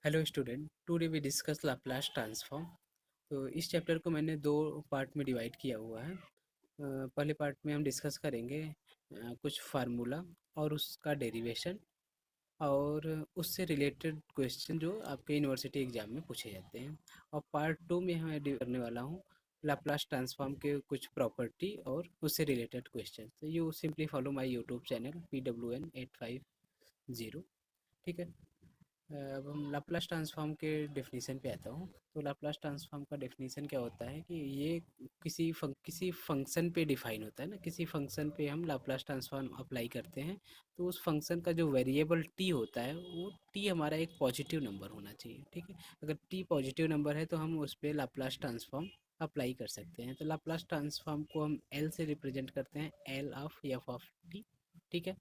Hello student, today we discuss Laplace transform. तो इस chapter को मैंने दो पार्ट में डिवाइड किया हुआ है। पहले पार्ट में हम डिस्कस करेंगे कुछ फार्मूला और उसका डेरिवेशन और उससे रिलेटेड क्वेश्चन जो आपके यूनिवर्सिटी एग्जाम में पूछे जाते हैं। और पार्ट टू में मैं करने वाला हूँ लाप्लास ट्रांसफॉर्म के कुछ प्रॉपर्टी और उससे रिलेटेड क्वेश्चन। तो you simply follow my YouTube channel PWN850। ठीक है। अब हम लाप्लास ट्रांसफॉर्म के डेफिनेशन पे आता हूँ। तो लाप्लास ट्रांसफॉर्म का डेफिनेशन क्या होता है कि ये किसी फंक्शन पे डिफाइन होता है ना। किसी फंक्शन पे हम लाप्लास ट्रांसफॉर्म अप्लाई करते हैं तो उस फंक्शन का जो वेरिएबल टी होता है वो टी हमारा एक पॉजिटिव नंबर होना चाहिए। ठीक है। अगर टी पॉजिटिव नंबर है तो हम उस पर लाप्लास ट्रांसफॉर्म अप्लाई कर सकते हैं। तो लाप्लास ट्रांसफॉर्म को हम एल से रिप्रेजेंट करते हैं, L of f of t. ठीक है।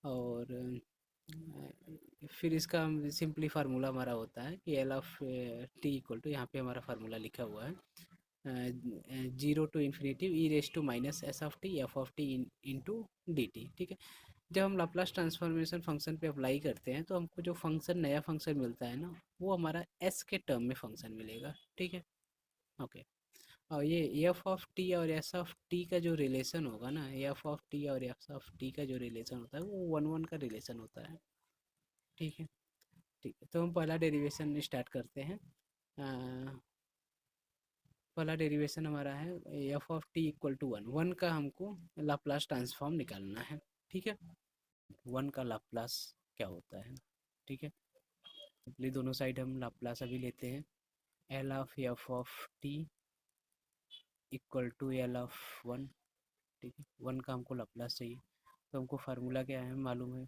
और फिर इसका सिंपली फार्मूला हमारा होता है कि L of T equal to, यहाँ पे हमारा फार्मूला लिखा हुआ है, 0 to ∞ e raise to minus s of t f of t into d t. ठीक है। जब हम लाप्लास ट्रांसफॉर्मेशन फंक्शन पे अप्लाई करते हैं तो हमको जो फंक्शन नया फंक्शन मिलता है ना, वो हमारा एस के टर्म में फंक्शन मिलेगा। ठीक है। ओके। और ये एफ ऑफ टी और एस ऑफ टी का जो रिलेशन होगा ना, एफ ऑफ टी और एस ऑफ टी का जो रिलेशन होता है वो वन वन का रिलेशन होता है। ठीक है। ठीक है, तो हम पहला डेरिवेशन स्टार्ट करते हैं। पहला डेरिवेशन हमारा है f of T equal to one. One का हमको लाप्लास ट्रांसफॉर्म निकालना है। ठीक है। वन का लाप्लास क्या होता है? ठीक है। इसलिए दोनों साइड हम लाप्लास अभी लेते हैं। L of f of T equal to L of one. ठीक है। वन का हमको लाप्लास चाहिए तो हमको फार्मूला क्या है मालूम है।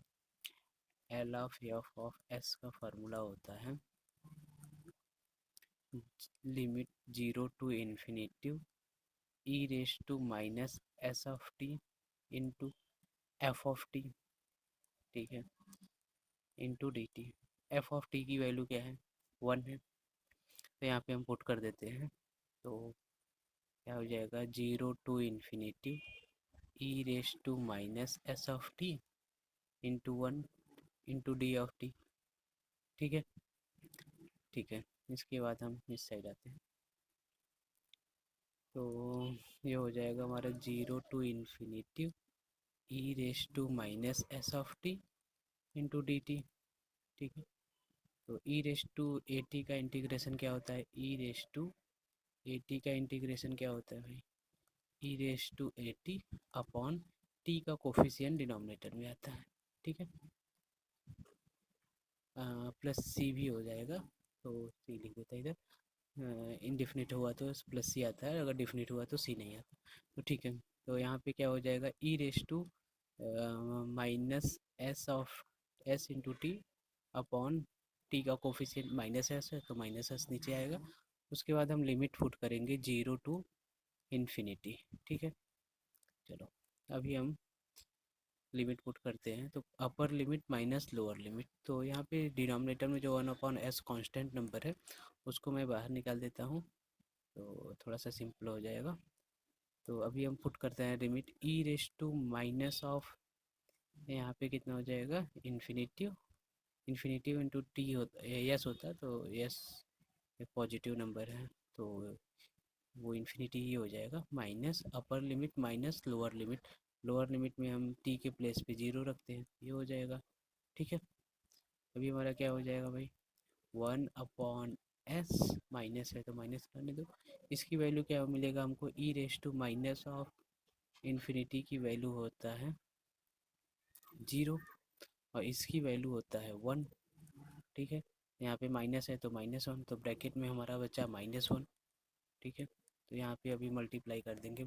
L of f of s का फार्मूला होता है limit 0 to ∞ e raise to minus s of t into f of t. ठीक है। Into d t. F of t की वैल्यू क्या है? वन है। तो यहाँ पे हम पुट कर देते हैं। तो क्या हो जाएगा? 0 to ∞ e raise to minus s of t into one into d of t. ठीक है। ठीक है। इसके बाद हम इस साइड आते हैं। तो ये हो जाएगा हमारा 0 to ∞ e raise to minus s of t into d t. ठीक है। तो e raise to a t का इंटीग्रेशन क्या होता है? E raise to a t का इंटीग्रेशन क्या होता है भाई? E raise to a t upon t का कोफिशिएंट डिनोमिनेटर में आता है। ठीक है। प्लस सी भी हो जाएगा। तो सी लिख देता है इधर। इनडिफिनिट हुआ तो प्लस सी आता है, अगर डिफिनिट हुआ तो सी नहीं आता। तो ठीक है। तो यहाँ पे क्या हो जाएगा? E raise to minus s of s into t upon t का कोफिशिएंट माइनस एस है तो माइनस एस नीचे आएगा। उसके बाद हम लिमिट पुट करेंगे 0 to ∞। ठीक है। चलो अभी हम लिमिट पुट करते हैं। तो upper limit minus lower limit, तो यहाँ पे डिनोमिनेटर में जो 1/s कांस्टेंट नंबर है उसको मैं बाहर निकाल देता हूँ तो थोड़ा सा सिंपल हो जाएगा। तो अभी हम पुट करते हैं limit e raise to minus of, यहाँ पे कितना हो जाएगा? इन्फिनिटिव। इन्फिनिटिव इंटू टी होता है, यस होता है, तो यस एक पॉजिटिव नंबर है तो वो इन्फिनिटी ही हो जाएगा। Minus upper limit minus lower limit. Lower limit में हम टी के प्लेस पे 0 रखते हैं, ये हो जाएगा। ठीक है। अभी हमारा क्या हो जाएगा भाई? 1/s माइनस है तो माइनस करने दो। इसकी वैल्यू क्या मिलेगा हमको? E raise to minus of infinity की वैल्यू होता है 0 और इसकी वैल्यू होता है 1। ठीक है। यहाँ पे माइनस है तो -1, तो ब्रैकेट में हमारा बचा -1। ठीक है। तो यहाँ पे अभी मल्टीप्लाई कर देंगे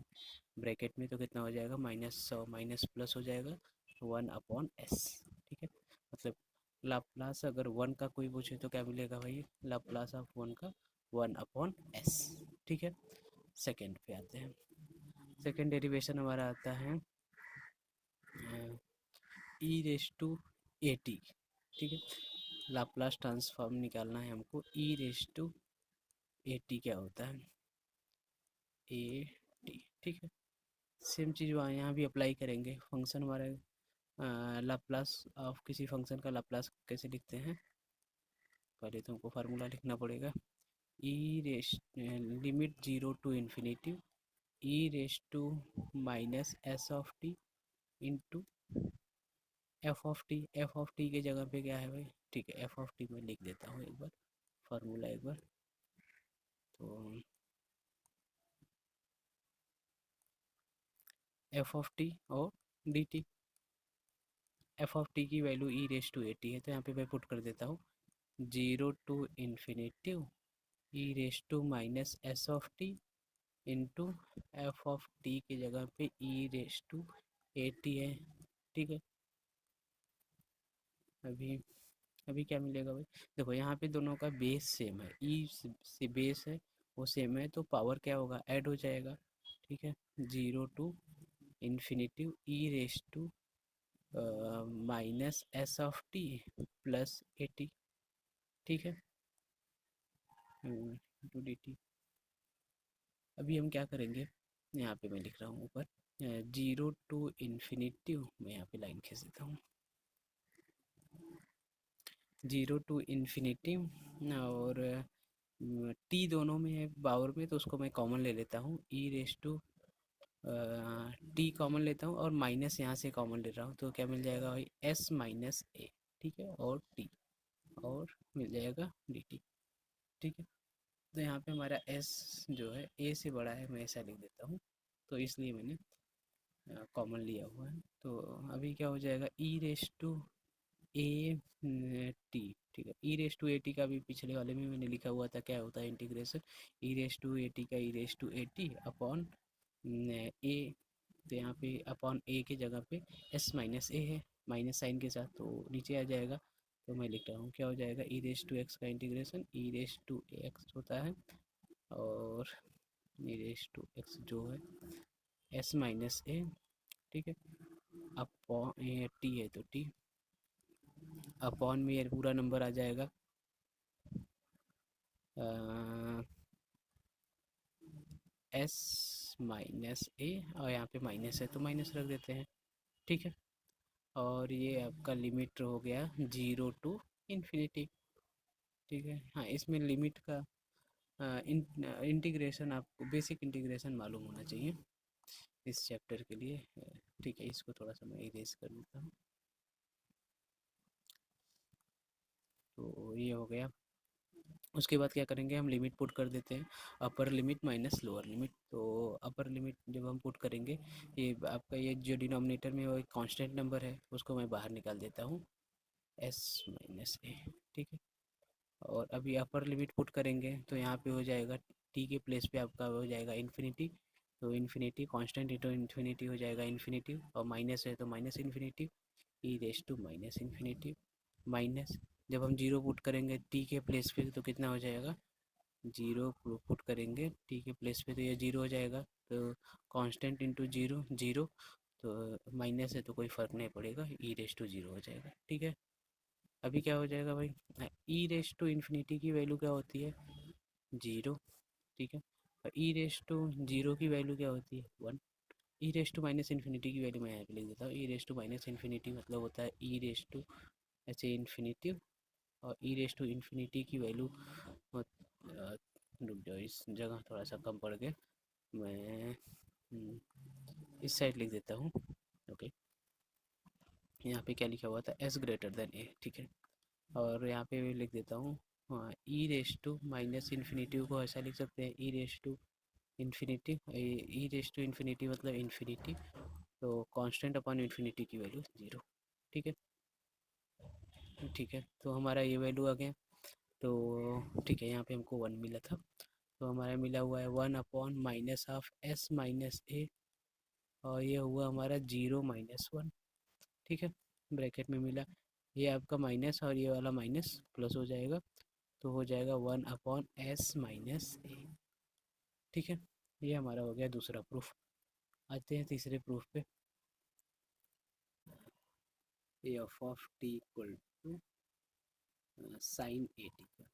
ब्रैकेट में तो कितना हो जाएगा? -100 माइनस प्लस हो जाएगा 1/s। ठीक है। मतलब लाप्लास अगर वन का कोई पूछे तो क्या मिलेगा भाई? लाप्लास ऑफ वन का 1/s। ठीक है। सेकेंड पे आते हैं। सेकेंड डेरिवेशन हमारा आता है e raise to a t. ठीक है। लाप्लास ट्रांसफॉर्म निकालना है हमको। E raise to a T क्या होता है? ए टी। ठीक है। सेम चीज़ वहाँ यहाँ भी अप्लाई करेंगे। फंक्शन हमारा लाप्लास ऑफ किसी फंक्शन का लाप्लास कैसे लिखते हैं? पहले तो हमको फार्मूला लिखना पड़ेगा। E raise limit zero to infinity e raise to minus s of t into f of t के जगह पे क्या है भाई, ठीक है एफ ऑफ टी में लिख देता हूँ एक बार फार्मूला एक बार। तो एफ ऑफ टी और d t, f of t की value e raise to a t है, तो यहाँ पे मैं पुट कर देता हूँ zero to infinitive e raise to minus s of t into f of t की जगह पे e raise to a t है। ठीक है, अभी अभी क्या मिलेगा भाई, देखो यहाँ पे दोनों का बेस सेम है, ई से बेस है वो सेम है, तो पावर क्या होगा, ऐड हो जाएगा। ठीक है, zero to infinitive e raise to minus s of t plus a t. ठीक है, टू डी टी। अभी हम क्या करेंगे, यहाँ पे मैं लिख रहा हूँ ऊपर जीरो टू इन्फिनिटिव, मैं यहाँ पे लाइन खींच देता हूँ जीरो टू इन्फिनिटी, और टी दोनों में है पावर में, तो उसको मैं कॉमन ले लेता हूँ e raise to T common लेता हूँ और माइनस यहाँ से कॉमन ले रहा हूँ, तो क्या मिल जाएगा भाई एस माइनस ए। ठीक है, और टी और मिल जाएगा डी टी। ठीक है, तो यहाँ पे हमारा एस जो है ए से बड़ा है, मैं ऐसा लिख देता हूँ, तो इसलिए मैंने कॉमन लिया हुआ है। तो अभी क्या हो जाएगा e raise to a t. ठीक है, e raise to a t का भी पिछले वाले में मैंने लिखा हुआ था क्या होता है integration, e raise to a t का e raise to a t upon a, तो यहाँ पे अपॉन ए की जगह पे एस माइनस ए है माइनस साइन के साथ, तो नीचे आ जाएगा। तो मैं लिख रहा हूँ क्या हो जाएगा ई रेस टू एक्स का integration e raise to x होता है, और ई रेस टू एक्स जो है एस माइनस ए। ठीक है, अपॉन टी है तो टी अपॉन में ये पूरा नंबर आ जाएगा एस माइनस ए, और यहाँ पे माइनस है तो माइनस रख देते हैं। ठीक है, और ये आपका लिमिट हो गया जीरो टू इन्फिनिटी। ठीक है, हाँ इसमें लिमिट का इंटीग्रेशन आपको बेसिक इंटीग्रेशन मालूम होना चाहिए इस चैप्टर के लिए। ठीक है, इसको थोड़ा सा मैं इरेज कर देता हूँ। तो ये हो गया, उसके बाद क्या करेंगे, हम लिमिट पुट कर देते हैं upper limit minus lower limit. तो अपर लिमिट जब हम पुट करेंगे, ये आपका ये जो डिनोमिनेटर में वो एक कांस्टेंट नंबर है उसको मैं बाहर निकाल देता हूँ एस माइनस ए। ठीक है, और अभी अपर लिमिट पुट करेंगे तो यहाँ पे हो जाएगा टी के प्लेस पे आपका हो जाएगा इन्फिनिटी, तो इन्फिनिटी कांस्टेंट इंटू इन्फिनिटी हो जाएगा इन्फिनिटी, और माइनस है तो minus infinity e raise to minus infinity minus, जब हम जीरो पुट करेंगे टी के प्लेस पे तो कितना हो जाएगा, जीरो पुट करेंगे टी के प्लेस पे तो ये जीरो हो जाएगा, तो कांस्टेंट इंटू जीरो जीरो, तो माइनस है तो कोई फ़र्क नहीं पड़ेगा ई रेस टू जीरो हो जाएगा। ठीक है, अभी क्या हो जाएगा भाई, ई रेस टू इन्फिनिटी की वैल्यू क्या होती है जीरो। ठीक है, और ई रेस टू जीरो की वैल्यू क्या होती है one. E raise to minus infinity की वैल्यू मैं यहाँ पे लिख देता हूँ, e raise to minus infinity मतलब होता है ई रेस टू ऐसे इन्फिनिटी, और ई रेस टू इन्फिनिटी की वैल्यू, रुक जाओ इस जगह थोड़ा सा कम पड़ गया, मैं इस साइड लिख देता हूँ। ओके, यहाँ पे क्या लिखा हुआ था एस ग्रेटर देन ए। ठीक है, और यहाँ पे भी लिख देता हूँ हाँ e raise to minus infinity को ऐसा लिख सकते हैं e raise to infinity, e raise to infinity मतलब इन्फिनिटी, तो कांस्टेंट अपॉन इन्फिनिटी की वैल्यू जीरो। ठीक है, ठीक है, तो हमारा ये वैल्यू आ गया। तो ठीक है, यहाँ पे हमको वन मिला था, तो हमारा मिला हुआ है one upon minus of s minus a, और ये हुआ हमारा जीरो माइनस वन। ठीक है, ब्रैकेट में मिला, ये आपका माइनस और ये वाला माइनस प्लस हो जाएगा, तो हो जाएगा वन अपॉन एस माइनस ए। ठीक है, ये हमारा हो गया दूसरा प्रूफ। आते हैं तीसरे प्रूफ पे, f of T equal to sine a t का।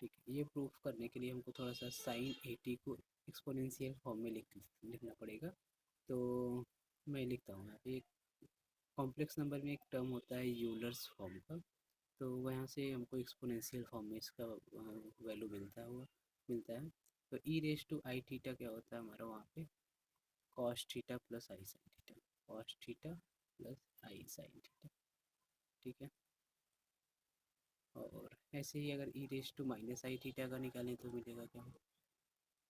ठीक है, ये प्रूफ करने के लिए हमको थोड़ा सा साइन ए टी को एक्सपोनेंशियल फॉर्म में लिखना पड़ेगा। तो मैं लिखता हूँ यहाँ पे, एक कॉम्प्लेक्स नंबर में एक टर्म होता है यूलर्स फॉर्म का, तो वहाँ से हमको एक्सपोनेंशियल फॉर्म में इसका वैल्यू मिलता है। तो e raise to i theta क्या होता है हमारा वहाँ पे, cos theta plus i sine theta, cos theta plus i sine theta, ठीक है। और ऐसे ही अगर e raise to minus i theta का निकालें तो मिलेगा क्या,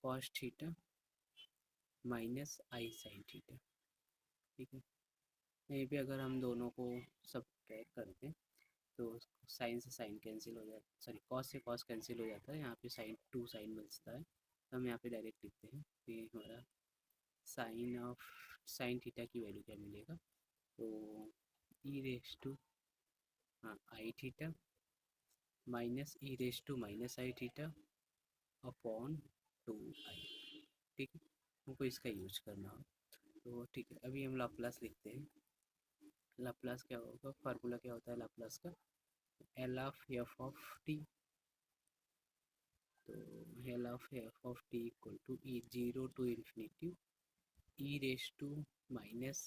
cos theta minus i sine theta, ठीक है। यहीं पे अगर हम दोनों को सब कर दें तो साइन से साइन कैंसिल हो जाता है, सॉरी कॉस से कॉस कैंसिल हो जाता है, यहाँ पे साइन टू साइन बचता है, तो हम यहाँ पे डायरेक्ट लिखते हैं कि हमारा साइन थीटा की वैल्यू क्या मिलेगा, तो e raise to i theta minus e raise to minus i theta upon two i, ठीक है। हमको इसका यूज करना हो तो ठीक है। अभी हम लाप्लास लिखते हैं। लाप्लास क्या होगा, फार्मूला क्या होता है लाप्लास का, L of f of t, तो L of f of T equal to e zero to infinity e raise to minus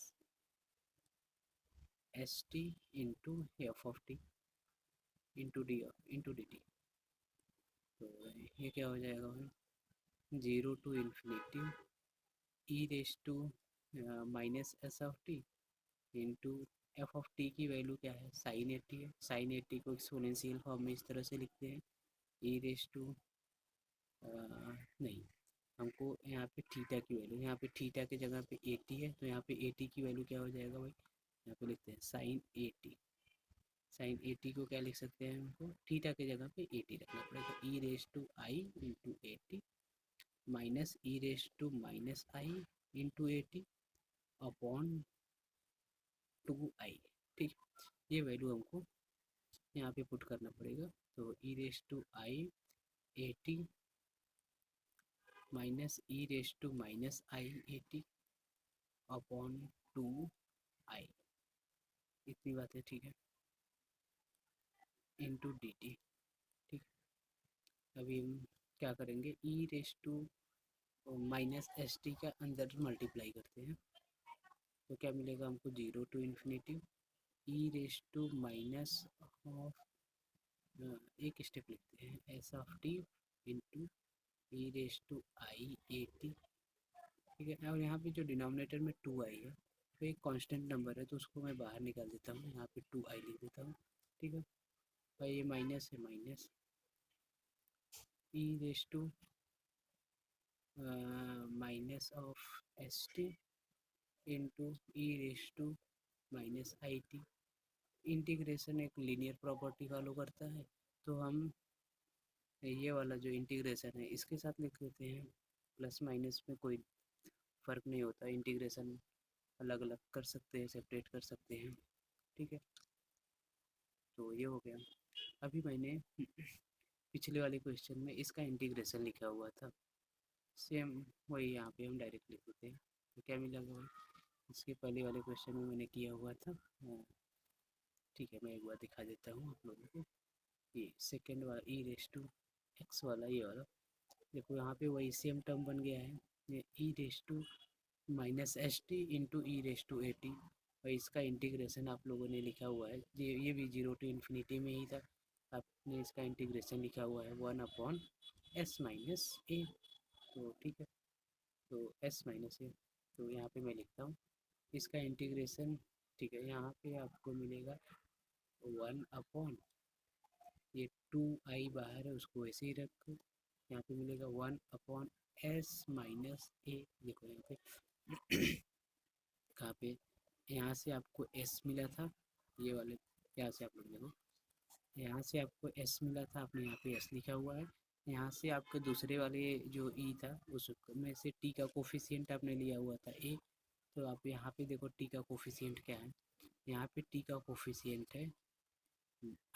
s t into f of t into d t. तो ये क्या हो जाएगा भाई, zero to infinity e raise to minus s of t into f of t की value क्या है, sine a t है। साइन एटी को एक्सपोनेंशियल फॉर्म में इस तरह से लिखते हैं, ई रेस टू नहीं, हमको यहाँ पे थीटा की वैल्यू, यहाँ पे थीटा की जगह पे एटी है, तो यहाँ पे एटी की वैल्यू क्या हो जाएगा भाई, यहाँ पे लिखते हैं साइन एटी। साइन एटी को क्या लिख सकते हैं, हमको थीटा की जगह पे एटी रखना पड़ेगा, e raise to i into a t minus e raise to minus i into a t upon two i, ठीक। ये वैल्यू हमको यहाँ पे पुट करना पड़ेगा, तो e raise to i a t minus e raise to minus i a t upon two i, इतनी बात है, ठीक है, इंटू डी टी, ठीक। अभी हम क्या करेंगे, e raise to minus s t का अंदर मल्टीप्लाई करते हैं, तो क्या मिलेगा हमको, zero to infinity e raise to minus of, एक स्टेप लिखते हैं, s of t into e raise to i a t, ठीक है। और यहाँ पे जो डिनोमिनेटर में टू आई है, तो एक कांस्टेंट नंबर है, तो उसको मैं बाहर निकाल देता हूँ, यहाँ पे टू आई लिख देता हूँ, ठीक है। भाई ये माइनस है, minus e raise to minus of s t into e raise to minus i t. Integration एक लीनियर प्रॉपर्टी फॉलो करता है, तो हम ये वाला जो इंटीग्रेशन है इसके साथ लिख देते हैं, प्लस माइनस में कोई फ़र्क नहीं होता, इंटीग्रेशन अलग अलग कर सकते हैं, सेपरेट कर सकते हैं, ठीक है। तो ये हो गया। अभी मैंने पिछले वाले क्वेश्चन में इसका इंटीग्रेशन लिखा हुआ था, सेम वही यहाँ पे हम डायरेक्ट लिख देते हैं, तो क्या मिलेगा भाई, इसके पहले वाले क्वेश्चन में मैंने किया हुआ था, ठीक है, मैं एक बार दिखा देता हूँ आप लोगों को। ये सेकेंड वाला ई रेस टू एक्स वाला, ये वाला देखो, यहाँ पे वही सेम टर्म बन गया है, ये e raise to minus s t into e raise to a t, और इसका इंटीग्रेशन आप लोगों ने लिखा हुआ है, ये भी जीरो टू इन्फिनिटी में ही था, आपने इसका इंटीग्रेशन लिखा हुआ है वन अपॉन एस माइनस ए, तो ठीक है, तो एस माइनस ए, तो यहाँ पे मैं लिखता हूँ इसका इंटीग्रेशन, ठीक है। यहाँ पे आपको मिलेगा वन अपॉन, ये टू आई बाहर है उसको ऐसे ही रखो, यहाँ पे मिलेगा वन अपॉन एस माइनस ए, देखो यहाँ पे कहाँ पे, यहाँ से आपको एस मिला था, ये वाले यहाँ से आप लोग देखो, यहाँ से आपको एस मिला था, आपने यहाँ पे एस लिखा हुआ है, यहाँ से आपके दूसरे वाले जो ई था उसमें से टी का कोफिशिएंट आपने लिया हुआ था ए, तो आप यहाँ पे देखो टी का कोफिशिएंट क्या है, यहाँ पे टी का कोफिशिएंट है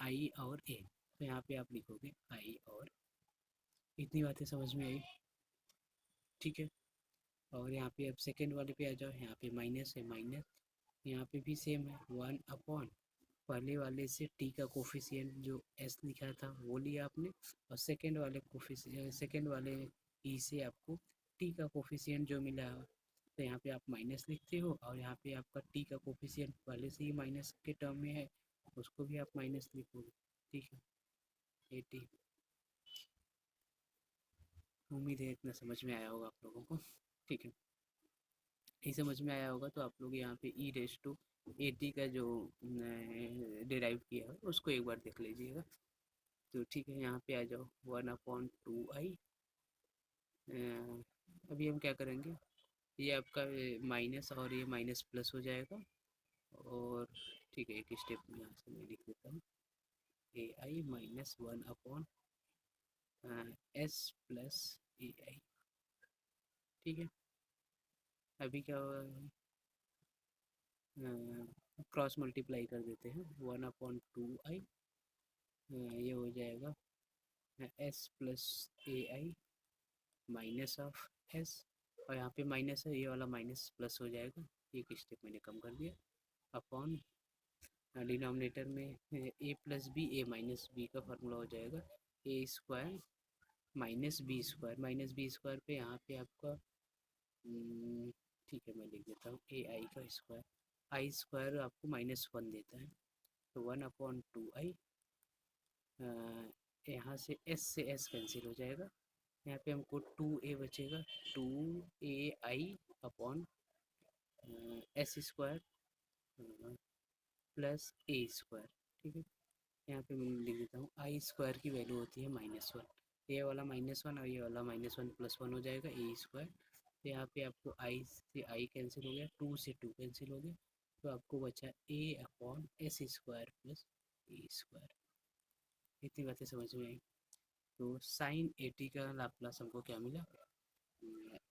आई और ए, तो यहाँ पे आप लिखोगे आई और, इतनी बातें समझ में आई, ठीक है। और यहाँ पे अब सेकेंड वाले पे आ जाओ, यहाँ पे माइनस है, माइनस यहाँ पे भी सेम है, वन अपॉन पहले वाले से टी का कोफिशिएंट जो एस लिखा था वो लिया आपने, और सेकेंड वाले ई से आपको टी का कोफिशिएंट जो मिला है, तो यहाँ पे आप माइनस लिखते हो, और यहाँ पे आपका टी का कोफिशिएंट पहले से ही माइनस के टर्म में है, उसको भी आप माइनस लिखोगे, ठीक है 80। उम्मीद है इतना समझ में आया होगा आप लोगों को। ठीक है, नहीं समझ में आया होगा तो आप लोग यहाँ पे ई रेस टू 80 का जो डिराइव किया है उसको एक बार देख लीजिएगा। तो ठीक है, यहाँ पे आ जाओ 1/2i। अभी हम क्या करेंगे, ये आपका माइनस और ये माइनस प्लस हो जाएगा। और ठीक है, एक स्टेप यहाँ से मैं लिख देता हूँ, ai minus 1/s plus ai। ठीक है, अभी क्या होगा, क्रॉस मल्टीप्लाई कर देते हैं 1/2i। ये हो जाएगा s plus ai minus of s। और यहाँ पे माइनस है, ये वाला माइनस प्लस हो जाएगा, एक स्टेप मैंने कम कर दिया। अपॉन डिनोमिनेटर में ए प्लस बी, ए माइनस बी का फार्मूला हो जाएगा ए स्क्वायर माइनस बी स्क्वायर पे यहाँ पे आपका ठीक है मैं लिख देता हूँ ए आई का स्क्वायर। आई स्क्वायर आपको -1 देता है, तो 1/2i। यहाँ से एस कैंसिल हो जाएगा, यहाँ पे हमको 2a बचेगा, 2ai upon s square plus a square. ठीक है, यहाँ पे मैं लिख देता हूँ आई स्क्वायर की वैल्यू होती है -1। ये वाला -1 और ये वाला -1 +1 हो जाएगा ए स्क्वायर। तो यहाँ पे आपको आई से आई कैंसिल हो गया, 2 से 2 कैंसिल हो गया, तो आपको बचा ए upon s square plus a square. इतनी बातें समझ में आई। तो साइन 80 का लाप्लास हमको क्या मिला,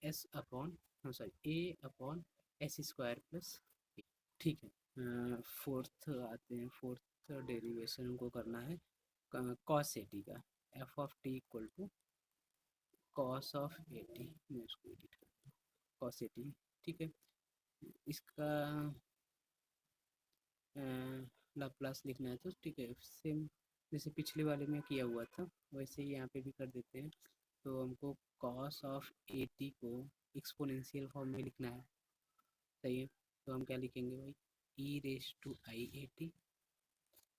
एस अपॉन सॉरी ए अपॉन एस स्क्वायर प्लस। ठीक है, फोर्थ आते हैं, फोर्थ डेरिवेशन को करना है कॉस 80 का। F of T equal to cos of 80, मैं इसको एडिट करता हूँ, कॉस 80। ठीक है, इसका लाप्लास लिखना है तो ठीक है, सेम जैसे पिछले वाले में किया हुआ था वैसे ही यहाँ पे भी कर देते हैं। तो हमको कॉस ऑफ 80 को एक्सपोनेंशियल फॉर्म में लिखना है, सही है। तो हम क्या लिखेंगे भाई, ई रेस टू आई 80,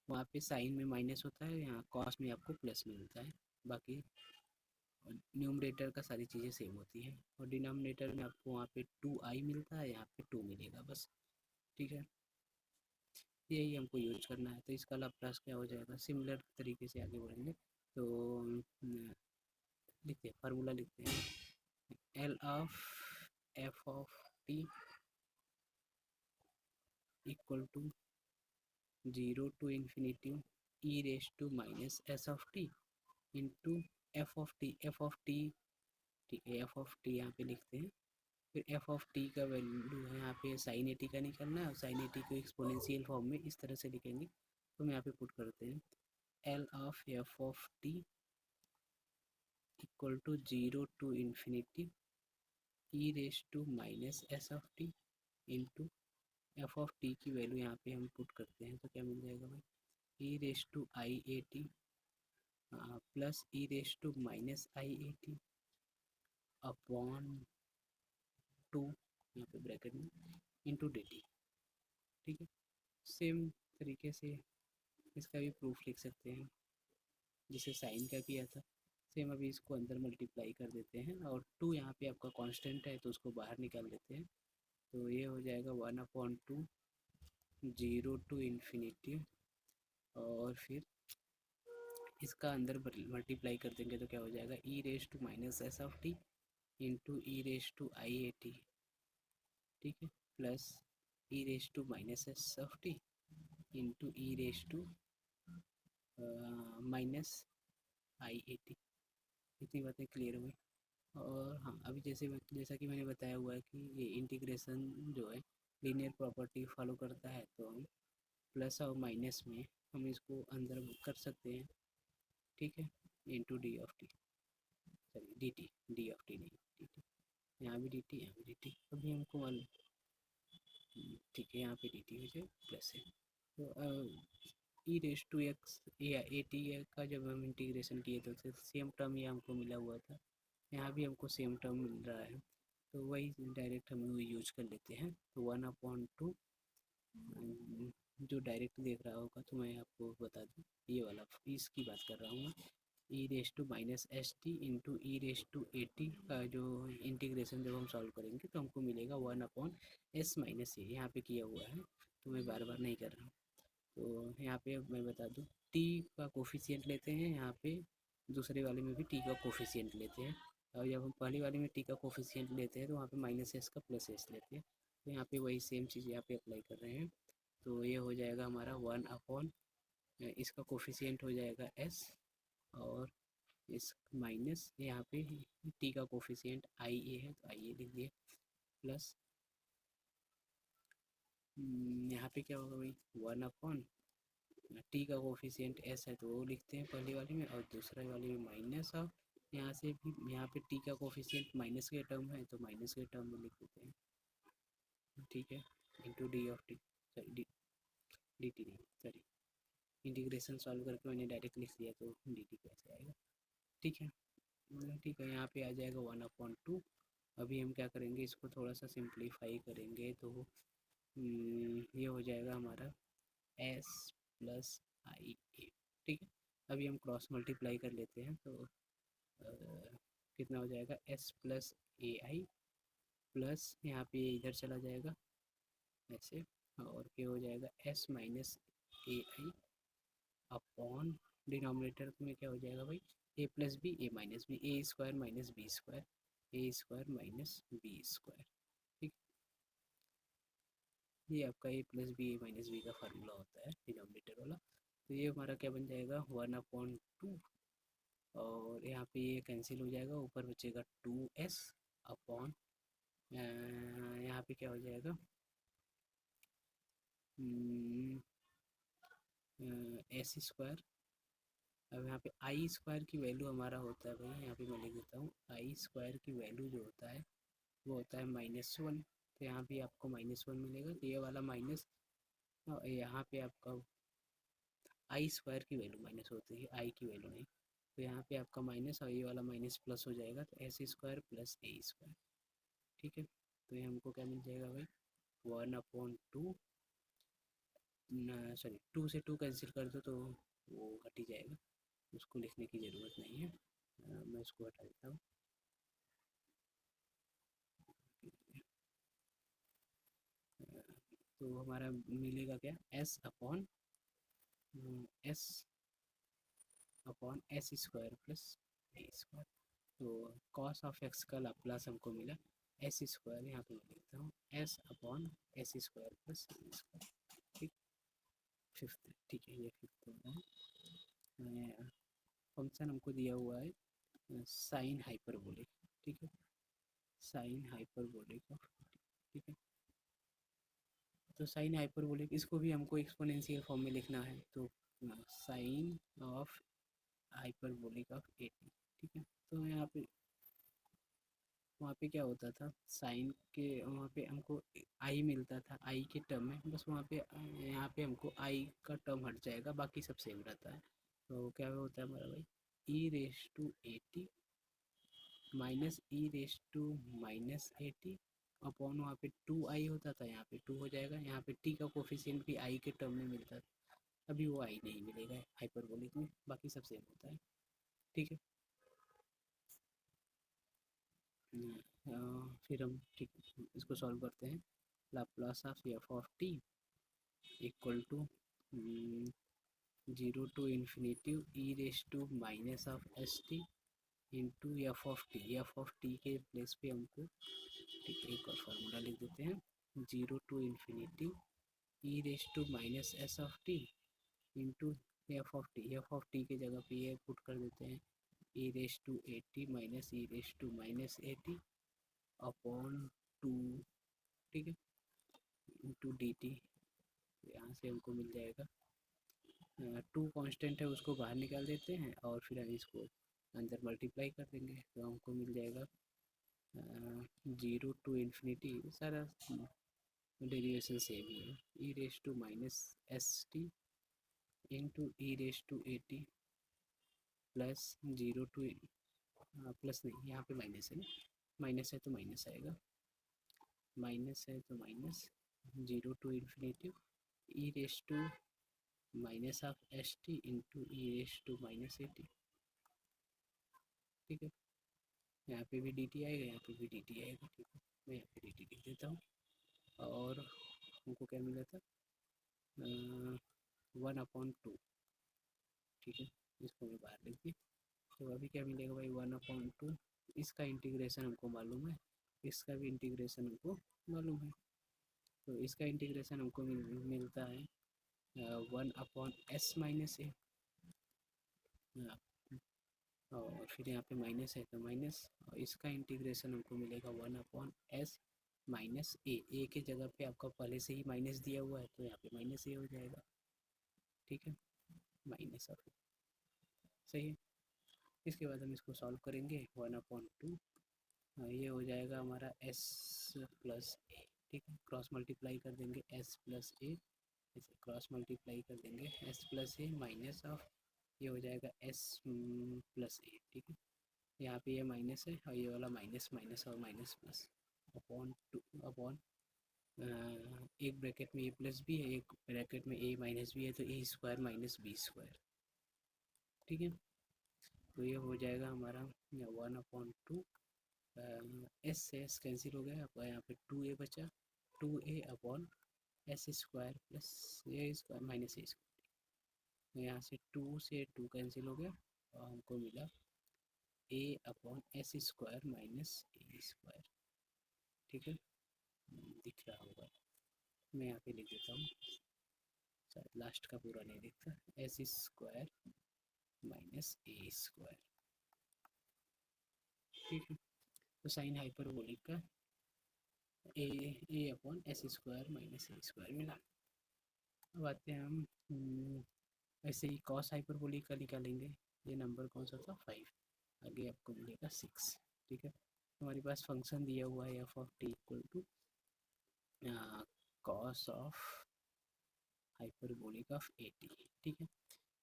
वहाँ पे साइन में माइनस होता है, यहाँ कॉस में आपको प्लस मिलता है। बाकी न्यूमरेटर का सारी चीज़ें सेम होती हैं, और डिनोमिनेटर में आपको वहाँ पे 2i मिलता है, यहाँ पे 2 मिलेगा बस। ठीक है, यही हमको यूज करना है। तो इसका लाप्लास क्या हो जाएगा, सिमिलर तरीके से आगे बढ़ेंगे। तो लिखते हैं, फार्मूला लिखते हैं, L of f of T equal to 0 to infinity e raise to minus s of t into f of t. F of t, ठीक है, एफ ऑफ टी यहाँ पे लिखते हैं। फिर एफ ऑफ टी का वैल्यू है यहाँ पे साइन 80 का निकलना है, और साइन 80 को एक्सपोनेंशियल फॉर्म में इस तरह से लिखेंगे। तो हम यहाँ पे पुट करते हैं L of f of T equal to 0 to infinity e raise to minus s of t into f of t की वैल्यू यहाँ पे हम पुट करते हैं, तो क्या मिल जाएगा भाई, e raise to i a t plus e raise to minus i a t upon 2 यहाँ पे ब्रैकेट में इंटू डी टी। ठीक है, सेम तरीके से इसका भी प्रूफ लिख सकते हैं जिसे साइन का किया था, सेम अभी इसको अंदर मल्टीप्लाई कर देते हैं, और 2 यहाँ पे आपका कांस्टेंट है तो उसको बाहर निकाल देते हैं। तो ये हो जाएगा 1/2 0 टू इन्फिनिटी, और फिर इसका अंदर मल्टीप्लाई कर देंगे तो क्या हो जाएगा, e raise to minus s of t into e raise to i a t. ठीक है, plus e raise to minus s of t into e raise to minus i a t. इतनी बातें क्लियर हुई। और हाँ, अभी जैसा कि मैंने बताया हुआ है कि ये इंटीग्रेशन जो है लीनियर प्रॉपर्टी फॉलो करता है, तो हम प्लस और माइनस में हम इसको अंदर कर सकते हैं। ठीक है, into d of T, sorry D T, D of T नहीं डी टी, यहाँ भी डी टी यहाँ भी डी टी। अभी हमको ठीक है, यहाँ पे डी टी हो जाए प्लस है। तो e raise to x a t का जब हम इंटीग्रेशन किए तो सेम टर्म ये हमको मिला हुआ था, यहाँ भी हमको सेम टर्म मिल रहा है, तो वही डायरेक्ट हम यूज कर लेते हैं। तो 1/2 जो डायरेक्ट देख रहा होगा तो मैं आपको बता दूँ, ये वाला इसकी बात कर रहा हूँ मैं। E raise to minus s t into e raise to a t का जो इंटीग्रेशन जब हम सॉल्व करेंगे तो हमको मिलेगा 1/s - a। यहाँ पे किया हुआ है तो मैं बार बार नहीं कर रहा हूँ। तो यहाँ पे मैं बता दूँ, टी का कोफिशिएंट लेते हैं, यहाँ पे दूसरे वाले में भी टी का कोफिशिएंट लेते हैं। और जब हम पहली वाले में टी का कोफिशिएंट लेते हैं तो वहाँ पे -s का +s लेते हैं। तो यहाँ पे वही सेम चीज़ यहाँ पे अप्लाई कर रहे हैं। तो ये हो जाएगा हमारा 1/, इसका कोफिशिएंट हो जाएगा s, और इस माइनस यहाँ पे टी का कोफिशिएंट आई ए है तो आई ए लिख दिए, प्लस यहाँ पे क्या होगा भाई 1/, टी का कोफिशिएंट एस है तो वो लिखते हैं पहली वाली में, और दूसरा वाली में माइनस, और यहाँ से भी यहाँ पे टी का कोफिशिएंट माइनस के टर्म है तो माइनस के टर्म में लिख देते हैं, ठीक है, into d of T, sorry D T नहीं, सॉरी इंटीग्रेशन सॉल्व करके मैंने डायरेक्ट लिख दिया तो डी टी कैसे आएगा, ठीक है। ठीक है, यहाँ पे आ जाएगा 1/2। अभी हम क्या करेंगे, इसको थोड़ा सा सिंप्लीफाई करेंगे तो ये हो जाएगा हमारा s प्लस आई ए, ठीक है। अभी हम क्रॉस मल्टीप्लाई कर लेते हैं तो कितना हो जाएगा, s प्लस ए आई प्लस यहाँ पे इधर चला जाएगा ऐसे, और क्या हो जाएगा s माइनस ए आई अपॉन डिनोमिनेटर में क्या हो जाएगा भाई, ए प्लस बी ए माइनस बी, ए स्क्वायर माइनस बी स्क्वायर, ए स्क्वायर माइनस बी स्क्वायर, ठीक। ये आपका ए प्लस बी ए माइनस बी का फार्मूला होता है डिनोमिनेटर वाला। तो ये हमारा क्या बन जाएगा 1/2, और यहाँ पे ये कैंसिल हो जाएगा, ऊपर बचेगा 2s अपॉन यहाँ पे क्या हो जाएगा एस स्क्वायर। अब यहाँ पे आई स्क्वायर की वैल्यू हमारा होता है भाई, यहाँ पे मैं लिख देता हूँ, आई स्क्वायर की वैल्यू जो होता है वो होता है -1। तो यहाँ पे आपको -1 मिलेगा, तो ये वाला माइनस, यहाँ पे आपका आई स्क्वायर की वैल्यू माइनस होती है, आई की वैल्यू नहीं। तो यहाँ पे आपका माइनस और ये वाला माइनस प्लस हो जाएगा, तो S square plus a square, ठीक है। तो ये हमको क्या मिल जाएगा भाई 1/2, सॉरी 2 से 2 कैंसिल कर दो तो वो हट ही जाएगा, उसको लिखने की ज़रूरत नहीं है, मैं उसको हटा देता हूँ। तो हमारा मिलेगा क्या, s upon s square plus a square. तो कॉस ऑफ एक्स का लाप्लास हमको मिला एस स्क्वायर, यहाँ पे मैं लिखता हूँ s upon s square plus a square, ठीक। फिफ्थ, ठीक है, ये फिफ्थ होगा। फंक्शन हमको दिया हुआ है साइन हाइपरबोलिक, ठीक है, साइन हाइपरबोलिक ऑफ, ठीक है। तो साइन हाइपरबोलिक इसको भी हमको एक्सपोनेंशियल फॉर्म में लिखना है, तो sine of hyperbolic of a t, ठीक है। तो यहाँ पे वहाँ पे क्या होता था, साइन के वहाँ पे हमको आई मिलता था आई के टर्म में, बस वहाँ पे यहाँ पे हमको आई का टर्म हट जाएगा, बाकी सब सेम रहता है। तो क्या होता है हमारा भाई, e raise to a t minus e raise to minus a t upon, वहाँ पे 2i होता था, यहाँ पे 2 हो जाएगा। यहाँ पे t का कोफिशिएंट भी i के टर्म में मिलता था, अभी वो i नहीं मिलेगा हाइपरबोलिक में, बाकी सब सेम होता है, ठीक है। फिर हम ठीक इसको सॉल्व करते हैं, Laplace of f of T equal to 0 to infinity e raise to minus of s t into f of t के प्लेस पे हमको ठीक एक और फार्मूला लिख देते हैं, 0 to infinity e raise to minus s of t into f of t के जगह पे ये पुट कर देते हैं e raise to a t minus e raise to minus a t upon 2, ठीक है, इंटू डी टी। यहाँ से हमको मिल जाएगा 2 कांस्टेंट है उसको बाहर निकाल देते हैं और फिर हम इसको अंदर मल्टीप्लाई कर देंगे, तो हमको मिल जाएगा 0 टू इन्फिनिटी, सारा डेरिवेशन सेम ही है, e raise to minus s t into e raise to a t plus 0 to, plus नहीं यहाँ पे माइनस है ना, माइनस है तो माइनस आएगा, माइनस है तो minus 0 to infinity e raise to minus of s t into e raise to minus a t. ठीक है, यहाँ पे भी डी टी आएगा, यहाँ पे भी डी टी आएगा। ठीक है, मैं यहाँ पे डी टी लिख देता हूँ। और हमको क्या मिला था, 1/2। ठीक है, इसको मैं बाहर लिख दी। तो अभी क्या मिलेगा भाई, 1/2। इसका इंटीग्रेशन हमको मालूम है, इसका भी इंटीग्रेशन हमको मालूम है। तो इसका इंटीग्रेशन हमको मिलता है 1/s-a। और फिर यहाँ पे माइनस है तो माइनस, और इसका इंटीग्रेशन हमको मिलेगा 1/s-a। ए के जगह पे आपका पहले से ही माइनस दिया हुआ है, तो यहाँ पे माइनस ए हो जाएगा। ठीक है, माइनस ऑफ, सही है। इसके बाद हम इसको सॉल्व करेंगे, 1/2 ये हो जाएगा हमारा s प्लस ए। ठीक है, क्रॉस मल्टीप्लाई कर देंगे s प्लस ए, इसे क्रॉस मल्टीप्लाई कर देंगे s plus A minus of, ये हो जाएगा s प्लस ए। ठीक है, यहाँ पे ये माइनस है और ये वाला माइनस, माइनस और माइनस प्लस, अपॉन 2 अपॉन एक ब्रैकेट में ए प्लस बी है, एक ब्रैकेट में ए माइनस बी है, तो ए स्क्वायर माइनस बी स्क्वायर। ठीक है, तो ये हो जाएगा हमारा 1/2, एस से एस कैंसिल हो गया, आपका यहाँ पे 2a बचा, 2a upon s square plus a square minus a square. यहाँ से 2 से 2 कैंसिल हो गया और हमको मिला a upon s square minus a square. ठीक है, दिख रहा होगा, मैं यहाँ पे लिख देता हूँ, शायद लास्ट का पूरा नहीं दिखता, S square minus a square. ठीक है, तो साइन हाइपरबोलिक का ए upon s square minus a square मिला। अब आते हैं हम ऐसे ही कॉस हाइपरबोलिक का निकालेंगे। ये नंबर कौन सा था, 5, आगे आपको मिलेगा 6। ठीक है, हमारे पास फंक्शन दिया हुआ है f of T equal to cos of hyperbolic of a t. ठीक है,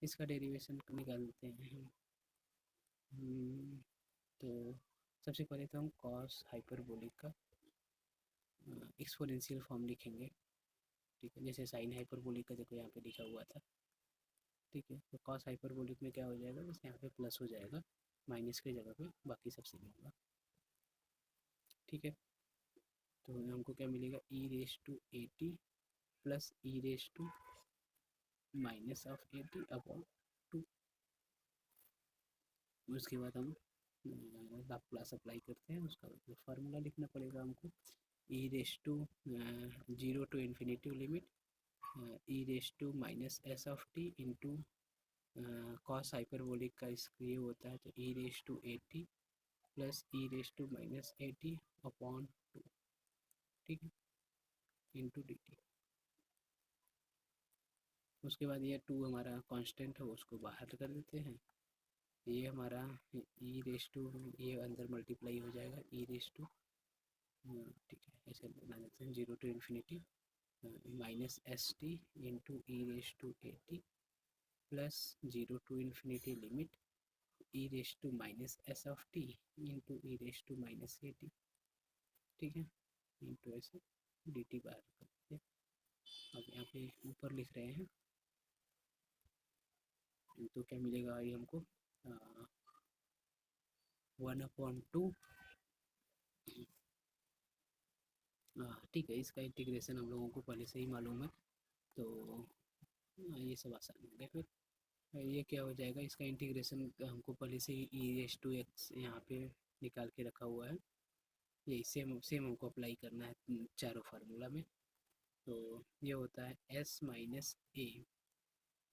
इसका डेरिवेशन निकालते हैं तो सबसे पहले तो हम कॉस हाइपरबोलिक का एक्सपोनेंशियल फॉर्म लिखेंगे। ठीक है, जैसे साइन हाइपरबोलिक का देखो यहाँ पे लिखा हुआ था। ठीक है, तो कॉस हाइपरबोलिक में क्या हो जाएगा, बस यहाँ पे प्लस हो जाएगा माइनस की जगह पे, बाकी सब सेम होगा। ठीक है, तो हमको क्या मिलेगा, e raise to a t plus e raise to minus of a t upon 2। उसके बाद हम लाप्लास अप्लाई करते हैं, उसका फार्मूला लिखना पड़ेगा हमको, e raise to 0 to infinity limit e raise to minus s of t into cos hyperbolic का ये होता है, तो e raise to a t plus e raise to minus a t upon 2। ठीक है, इंटू डी टी। उसके बाद ये 2 हमारा कांस्टेंट है, उसको बाहर कर देते हैं। ये हमारा ई रेस टू, ये अंदर मल्टीप्लाई हो जाएगा ई रेस टू, ठीक है, ऐसे बना देते हैं, 0 to infinity minus s t into e raise to a t plus 0 to infinity limit e raise to minus s of t into e raise to minus a t. ठीक है, into ऐसे D T बाहर करते हैं। अब यहाँ पे ऊपर लिख रहे हैं, तो क्या मिलेगा ये हमको 1/2। ठीक है, इसका इंटीग्रेशन हम लोगों को पहले से ही मालूम है, तो ये सब आसान हो गया। फिर ये क्या हो जाएगा, इसका इंटीग्रेशन हमको पहले से ही ई एस टू एक्स यहाँ पे निकाल के रखा हुआ है, ये सेम सेम हमको अप्लाई करना है चारों फार्मूला में। तो ये होता है एस माइनस ए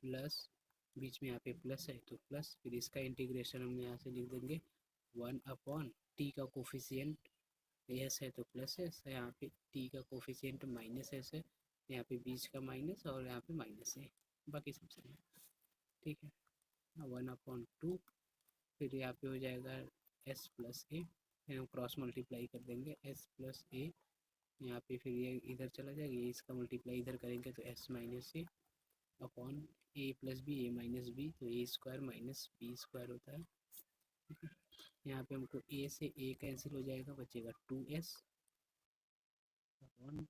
प्लस, बीच में यहाँ पे प्लस है तो प्लस, फिर इसका इंटीग्रेशन हम यहाँ से लिख देंगे 1/, टी का कोफिशियंट एस है तो प्लस एस, यहाँ पे टी का कोफिशियंट माइनस एस है, यहाँ पे बीच का माइनस और यहाँ पे माइनस है, बाकी सब सही है। ठीक है, 1/2, फिर यहाँ पे हो जाएगा एस प्लस ए, फिर हम क्रॉस मल्टीप्लाई कर देंगे एस प्लस ए, यहाँ पे फिर ये इधर चला जाएगा, ये इसका मल्टीप्लाई इधर करेंगे तो एस माइनस ए अपॉन ए प्लस बी, ए माइनस बी, तो ए स्क्वायर माइनस बी स्क्वायर होता है। ठीक है, यहाँ पे हमको ए से ए कैंसिल हो जाएगा, बचेगा 2s upon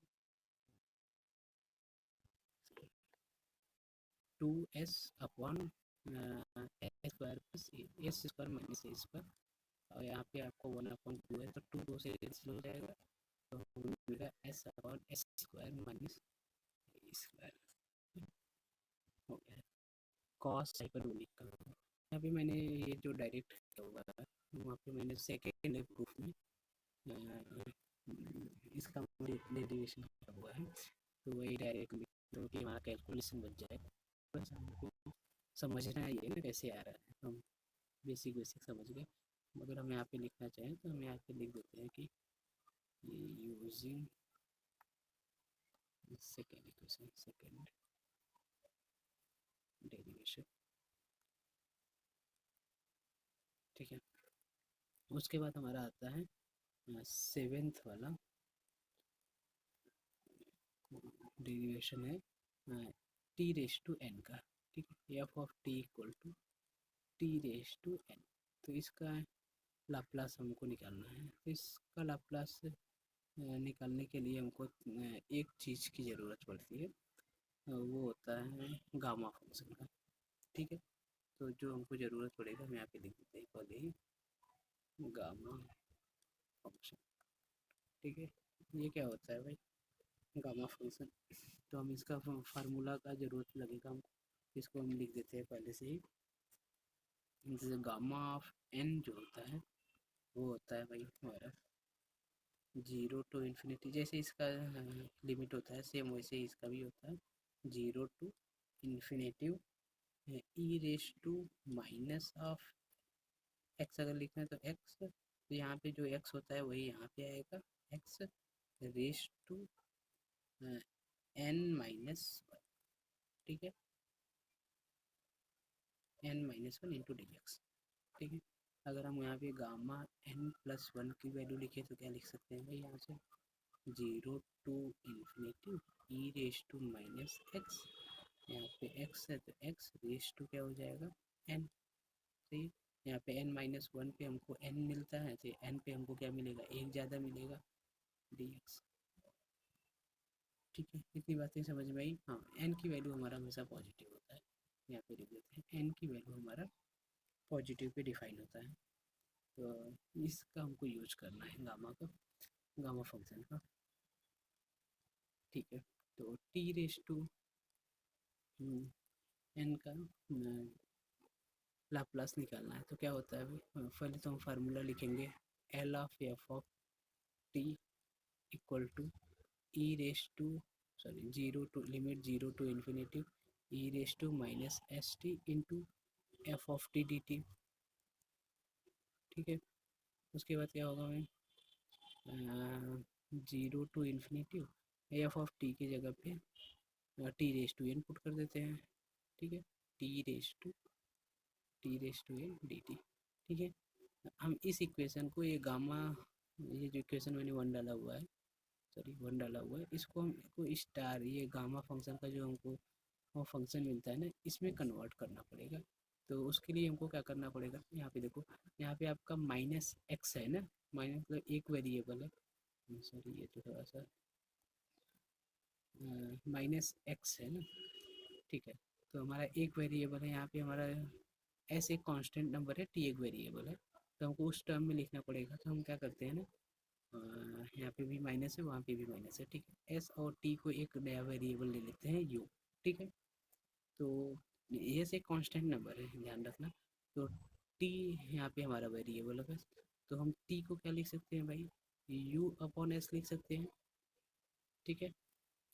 2s/s² plus s² minus a², और यहाँ पे आपको 1/2 है तो 2 से कैंसिल हो जाएगा, तो मिलेगा s/s² माइनस a² हो गया है कॉस हाइपरबोलिक का। यहाँ पे मैंने ये जो डायरेक्ट किया हुआ है वहाँ पे मैंने सेकेंड प्रूफ में इसका डेरिवेशन किया हुआ है, तो वही डायरेक्ट लिख दो कि हमारा कैलकुलेशन बच जाए। बस हमको समझना ये ना कैसे आ रहा है, हम बेसिक बेसिक समझ गए। अगर हम यहाँ पे लिखना चाहें तो हम यहाँ पे लिख देते हैं कि using second equation, second derivation, ठीक है। उसके बाद हमारा आता है सेवेंथ वाला डेरिवेशन है t⁻n का, ठीक है। f(t) = t⁻n, तो इसका लाप्लास हमको निकालना है। तो इसका लाप्लास निकालने के लिए हमको एक चीज़ की ज़रूरत पड़ती है, वो होता है गामा फंक्शन का, ठीक है। तो जो हमको ज़रूरत पड़ेगा हम यहाँ पे लिख देते हैं पहले ही गामा फंक्शन, ठीक है। ये क्या होता है भाई गामा फंक्शन, तो हम इसका फार्मूला का ज़रूरत लगेगा हमको, इसको हम लिख देते हैं पहले से ही। जैसे गामा ऑफ n जो होता है वो होता है भाई हमारा 0 to इन्फिनिटी, जैसे इसका लिमिट होता है सेम वैसे ही इसका भी होता है 0 to इन्फिनेटिव e⁻⁻ x अगर लिखना है तो x, तो यहाँ पे जो x होता है वही यहाँ पे आएगा x रेस टू n-1, ठीक है, n-1 इंटू dx, ठीक है। अगर हम यहाँ पे गामा n+1 की वैल्यू लिखे तो क्या लिख सकते हैं भाई यहाँ से 0 to इन्फिनेटिव e⁻⁻x, यहाँ पे x है तो x रेस टू क्या हो जाएगा n, सही। यहाँ पे n-1 पे हमको n मिलता है तो n पे हमको क्या मिलेगा, एक ज़्यादा मिलेगा dx, ठीक है। इतनी बातें समझ में आई। हाँ, n की वैल्यू हमारा हमेशा पॉजिटिव होता है, यहाँ पे लिख देते हैं n की वैल्यू हमारा पॉजिटिव पे डिफाइन होता है, तो इसका हमको यूज करना है गामा का, गामा फंक्शन का, ठीक है। तो t⁻n का लाप्लास निकालना है, तो क्या होता है भाई पहले तो हम फार्मूला लिखेंगे L of f of t equal to zero to limit 0 to infinity e⁻⁻st into f of t dt, ठीक है। उसके बाद क्या होगा भाई 0 to infinity f of t की जगह पे t⁻n पुट कर देते हैं, ठीक है, t⁻n dt, ठीक है। हम इस इक्वेशन को ये गामा, ये जो इक्वेशन मैंने 1 डाला हुआ है, सॉरी 1 डाला हुआ है, इसको हमको स्टार ये गामा फंक्शन का जो हमको वो फंक्शन मिलता है ना इसमें कन्वर्ट करना पड़ेगा। तो उसके लिए हमको क्या करना पड़ेगा, यहाँ पे देखो, यहाँ पे आपका -x है ना, माइनस मतलब एक वेरिएबल है, सॉरी ये तो थोड़ा सा -x है ना, ठीक है। तो हमारा एक वेरिएबल है यहाँ पे, हमारा s एक कांस्टेंट नंबर है, t एक वेरिएबल है, तो हमको उस टर्म में लिखना पड़ेगा। तो हम क्या करते हैं ना, यहाँ पे भी माइनस है वहाँ पे भी माइनस है, ठीक है। s और t को एक नया वेरिएबल ले लेते हैं u, ठीक है। तो ये से कांस्टेंट नंबर है ध्यान रखना, तो t यहाँ पे हमारा वेरिएबल है बस, तो हम t को क्या लिख सकते हैं भाई u/s लिख सकते हैं, ठीक है,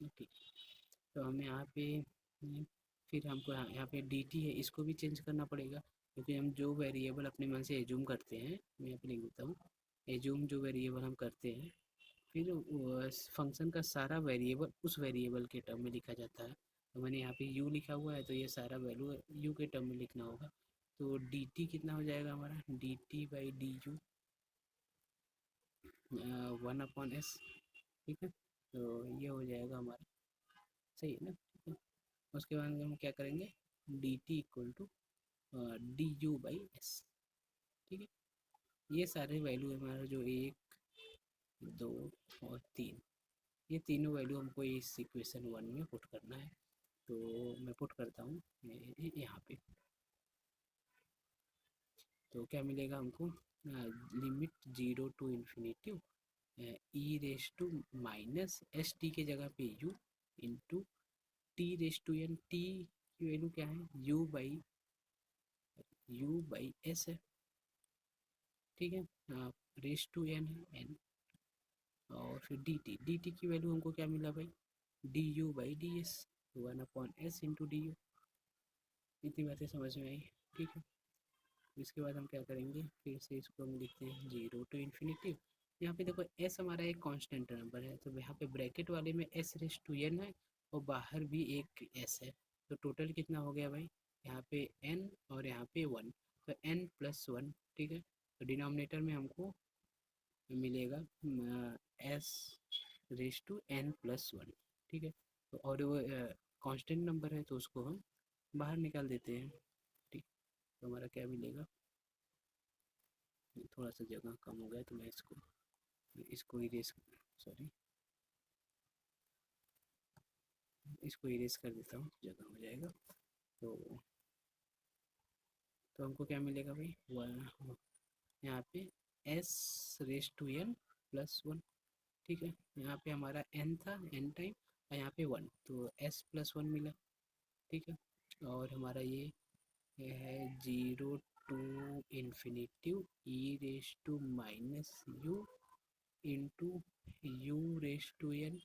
ठीक। तो हम यहाँ पे फिर हमको यहाँ पे dt है इसको भी चेंज करना पड़ेगा, क्योंकि हम जो वेरिएबल अपने मन से एज्यूम करते हैं, मैं यहाँ पे लिख देता हूँ एज्यूम, जो वेरिएबल हम करते हैं फिर फंक्शन का सारा वेरिएबल उस वेरिएबल के टर्म में लिखा जाता है। तो मैंने यहाँ पे u लिखा हुआ है तो ये सारा वैल्यू u के टर्म में लिखना होगा, तो dt कितना हो जाएगा हमारा dt/du 1/s, ठीक है। तो ये हो जाएगा हमारा, सही है ना, ठीक है। उसके बाद हम क्या करेंगे dt = du/s, ठीक है। ये सारे वैल्यू हमारा जो 1 2 और 3, ये तीनों वैल्यू हमको इस इक्वेशन 1 में पुट करना है। तो मैं पुट करता हूँ यहाँ पे, तो क्या मिलेगा हमको, लिमिट 0 to ∞ e⁻ की जगह पे u इंटू t⁻n, t की वैल्यू क्या है, u/s है, ठीक है। रेस टू n है n, और फिर dt की वैल्यू हमको क्या मिला भाई, du/ds, 1/s into D you. इतनी बातें समझ में आई, ठीक है। इसके बाद हम क्या करेंगे, फिर से इसको हम लिखते हैं 0 to ∞। यहाँ पे देखो s हमारा एक कांस्टेंट नंबर है, तो यहाँ पे ब्रैकेट वाले में s⁻n है, और बाहर भी एक s है, तो टोटल कितना हो गया भाई, यहाँ पे n और यहाँ पे 1, तो n+1, ठीक है। तो डिनोमिनेटर में हमको मिलेगा s⁻n+1, ठीक है। तो और वो कांस्टेंट नंबर है, तो उसको हम बाहर निकाल देते हैं, ठीक। तो हमारा क्या मिलेगा, थोड़ा सा जगह कम हो गया, तो मैं इसको इरेज, सॉरी, इसको इरेज कर देता हूँ, जगह हो जाएगा। तो हमको क्या मिलेगा भाई, यहाँ पे s⁻n+1, ठीक है। यहाँ पे हमारा n था, n टाइम, और यहाँ पे 1, तो s+1 मिला, ठीक है। और हमारा ये है 0 to ∞ e⁻u into u⁻n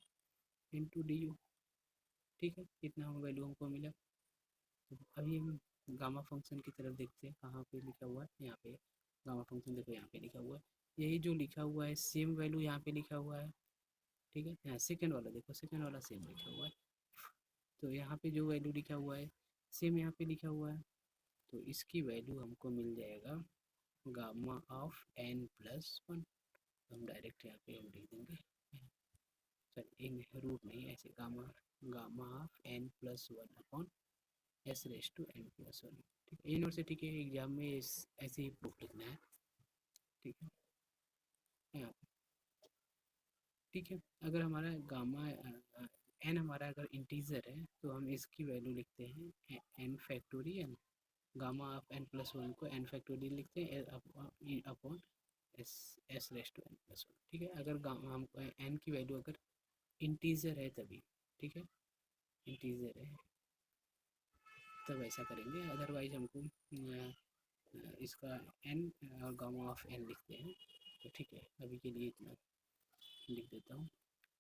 into D you, ठीक है। इतना हम वैल्यू हमको मिला। तो अभी हम गामा फंक्शन की तरफ देखते हैं, कहाँ पे लिखा हुआ है, यहाँ पे गामा फंक्शन, देखो यहाँ पे लिखा हुआ है, यही जो लिखा हुआ है सेम वैल्यू यहाँ पे लिखा हुआ है, ठीक है। यहाँ सेकेंड वाला देखो, सेकेंड वाला सेम लिखा हुआ है, तो यहाँ पे जो वैल्यू लिखा हुआ है सेम यहाँ पे लिखा हुआ है, तो इसकी वैल्यू हमको मिल जाएगा गामा ऑफ n+1। हम डायरेक्ट यहाँ पे हम लिख देंगे, सॉरी इन रूट नहीं, ऐसे gamma gamma of n+1 s⁻n+1, ठीक है। यूनिवर्सिटी के एग्जाम में ऐसे ही प्रूफ लिखना है, ठीक है, यहाँ पे, ठीक है। अगर हमारा गामा n हमारा अगर इंटीजर है, तो हम इसकी वैल्यू लिखते हैं n⁻n, गामा ऑफ n+1 को n⁻n लिखते हैं अपॉन s⁻n+1, ठीक है। अगर गामा हम n की वैल्यू अगर इंटीजर है तभी, ठीक है, इंटीजर है तब ऐसा करेंगे, अदरवाइज हमको इसका n और गामा ऑफ n लिखते हैं, तो ठीक है। अभी के लिए इतना लिख देता हूँ,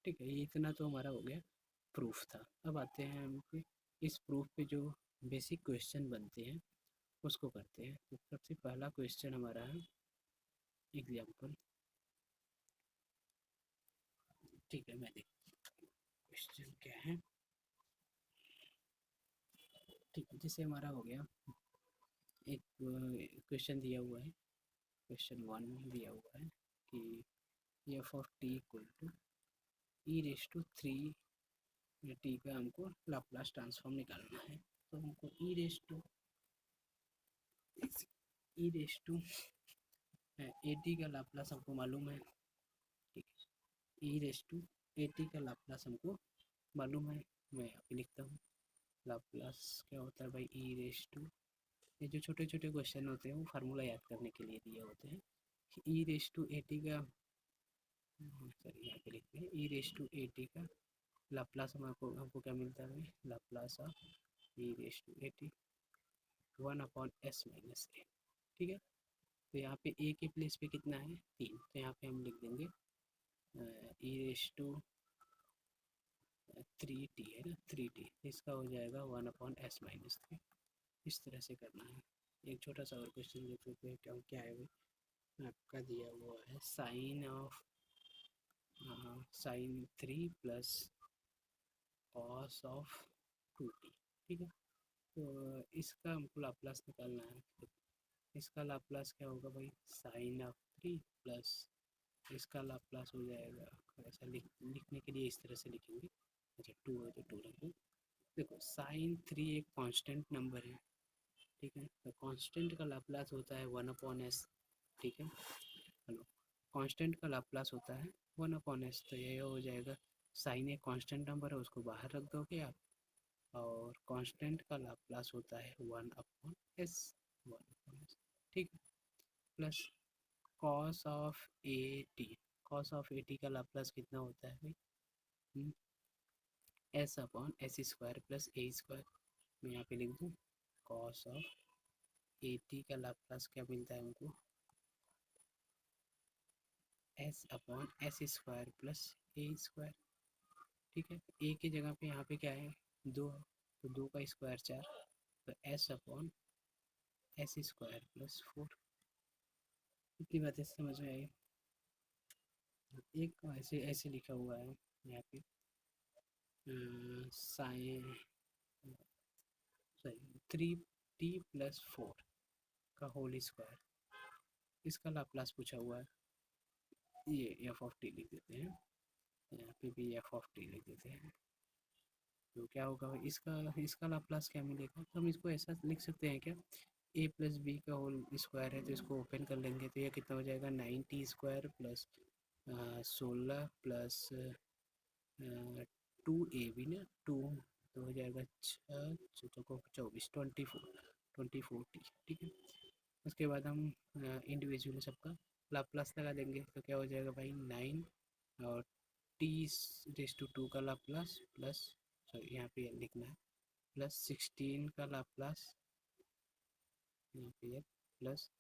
ठीक है। ये इतना तो हमारा हो गया, प्रूफ था। अब आते हैं हम इस प्रूफ पे जो बेसिक क्वेश्चन बनते हैं उसको करते हैं। तो सबसे पहला क्वेश्चन हमारा है एग्जाम्पल, ठीक है। मैं देख क्वेश्चन क्या है, ठीक है। जैसे हमारा हो गया, एक क्वेश्चन दिया हुआ है, क्वेश्चन 1 दिया हुआ है कि f(t) = e⁻³ का हमको लाप्लास ट्रांसफॉर्म निकालना है। तो हमको e⁻at का लाप्लास हमको मालूम है, ठीक है। e⁻at का लाप्लास हमको मालूम है, मैं यहाँ पे लिखता हूँ। लाप्लास क्या होता है भाई, ये जो छोटे छोटे क्वेश्चन होते हैं वो फार्मूला याद करने के लिए दिए होते हैं। e⁻at का, सॉरी यहाँ पे लिखते हैं, e⁻at का लाप्लास हमको क्या मिलता है, लाप्लास ऑफ e⁻at 1/s-a, ठीक है। तो यहाँ पे a के प्लेस पे कितना है, 3, तो यहाँ पे हम लिख देंगे e⁻3t है ना, 3t, इसका हो जाएगा 1/s-3। इस तरह से करना है। एक छोटा सा और क्वेश्चन देख लेते हैं, क्या है भाई, आपका दिया हुआ है sin 3 plus cos of 2t, ठीक है। तो इसका हमको लाप्लास निकालना है, तो इसका लाप्लास क्या होगा भाई, sin ऑफ 3 प्लस इसका लाप्लास हो जाएगा, ऐसा लिखने के लिए इस तरह से लिखेंगे, अच्छा 2 है तो 2 रखें। देखो sin 3 एक कांस्टेंट नंबर है, ठीक है। तो कांस्टेंट का लाप्लास होता है 1/s, ठीक है। हेलो, कांस्टेंट का लाप्लास होता है 1/s, तो ये हो जाएगा, साइन एक कांस्टेंट नंबर है, उसको बाहर रख दोगे आप, और कांस्टेंट का लाप्लास होता है 1/s, 1/s, ठीक है। Plus cos of a T, cos of a t का लाप्लास कितना होता है भाई, s/s² प्लस ए स्क्वायर। मैं यहाँ पे लिख दूँ कॉस ऑफ ए टी का लाप्लास क्या मिलता है हमको, s/s² प्लस ए स्क्वायर, ठीक है। ए की जगह पे यहाँ पे क्या है, 2 है, तो 2 का स्क्वायर 4, तो s/s² प्लस 4। इतनी बातें समझ में आई। एक ऐसे ऐसे लिखा हुआ है यहाँ पे, साइन सॉरी 3t+4 का होल स्क्वायर, इसका लाप्लास पूछा हुआ है। ये f(t) लिख देते हैं, यहाँ पे भी f(t) लिख देते हैं। तो क्या होगा इसका इसका लाप्लास क्या मिलेगा, तो हम इसको ऐसा लिख सकते हैं क्या, a प्लस बी का होल स्क्वायर है, तो इसको ओपन कर लेंगे तो ये कितना हो जाएगा 9t² प्लस 16 प्लस 2ab ना 2, तो हो जाएगा 24 24t, ठीक है। उसके बाद हम इंडिविजुअली सबका लाप्लास लगा देंगे, तो क्या हो जाएगा भाई 9 और t⁻² का लाप्लास प्लस, सॉरी यहाँ पे लिखना है प्लस 16 का लाप्लास, यहाँ पे प्लस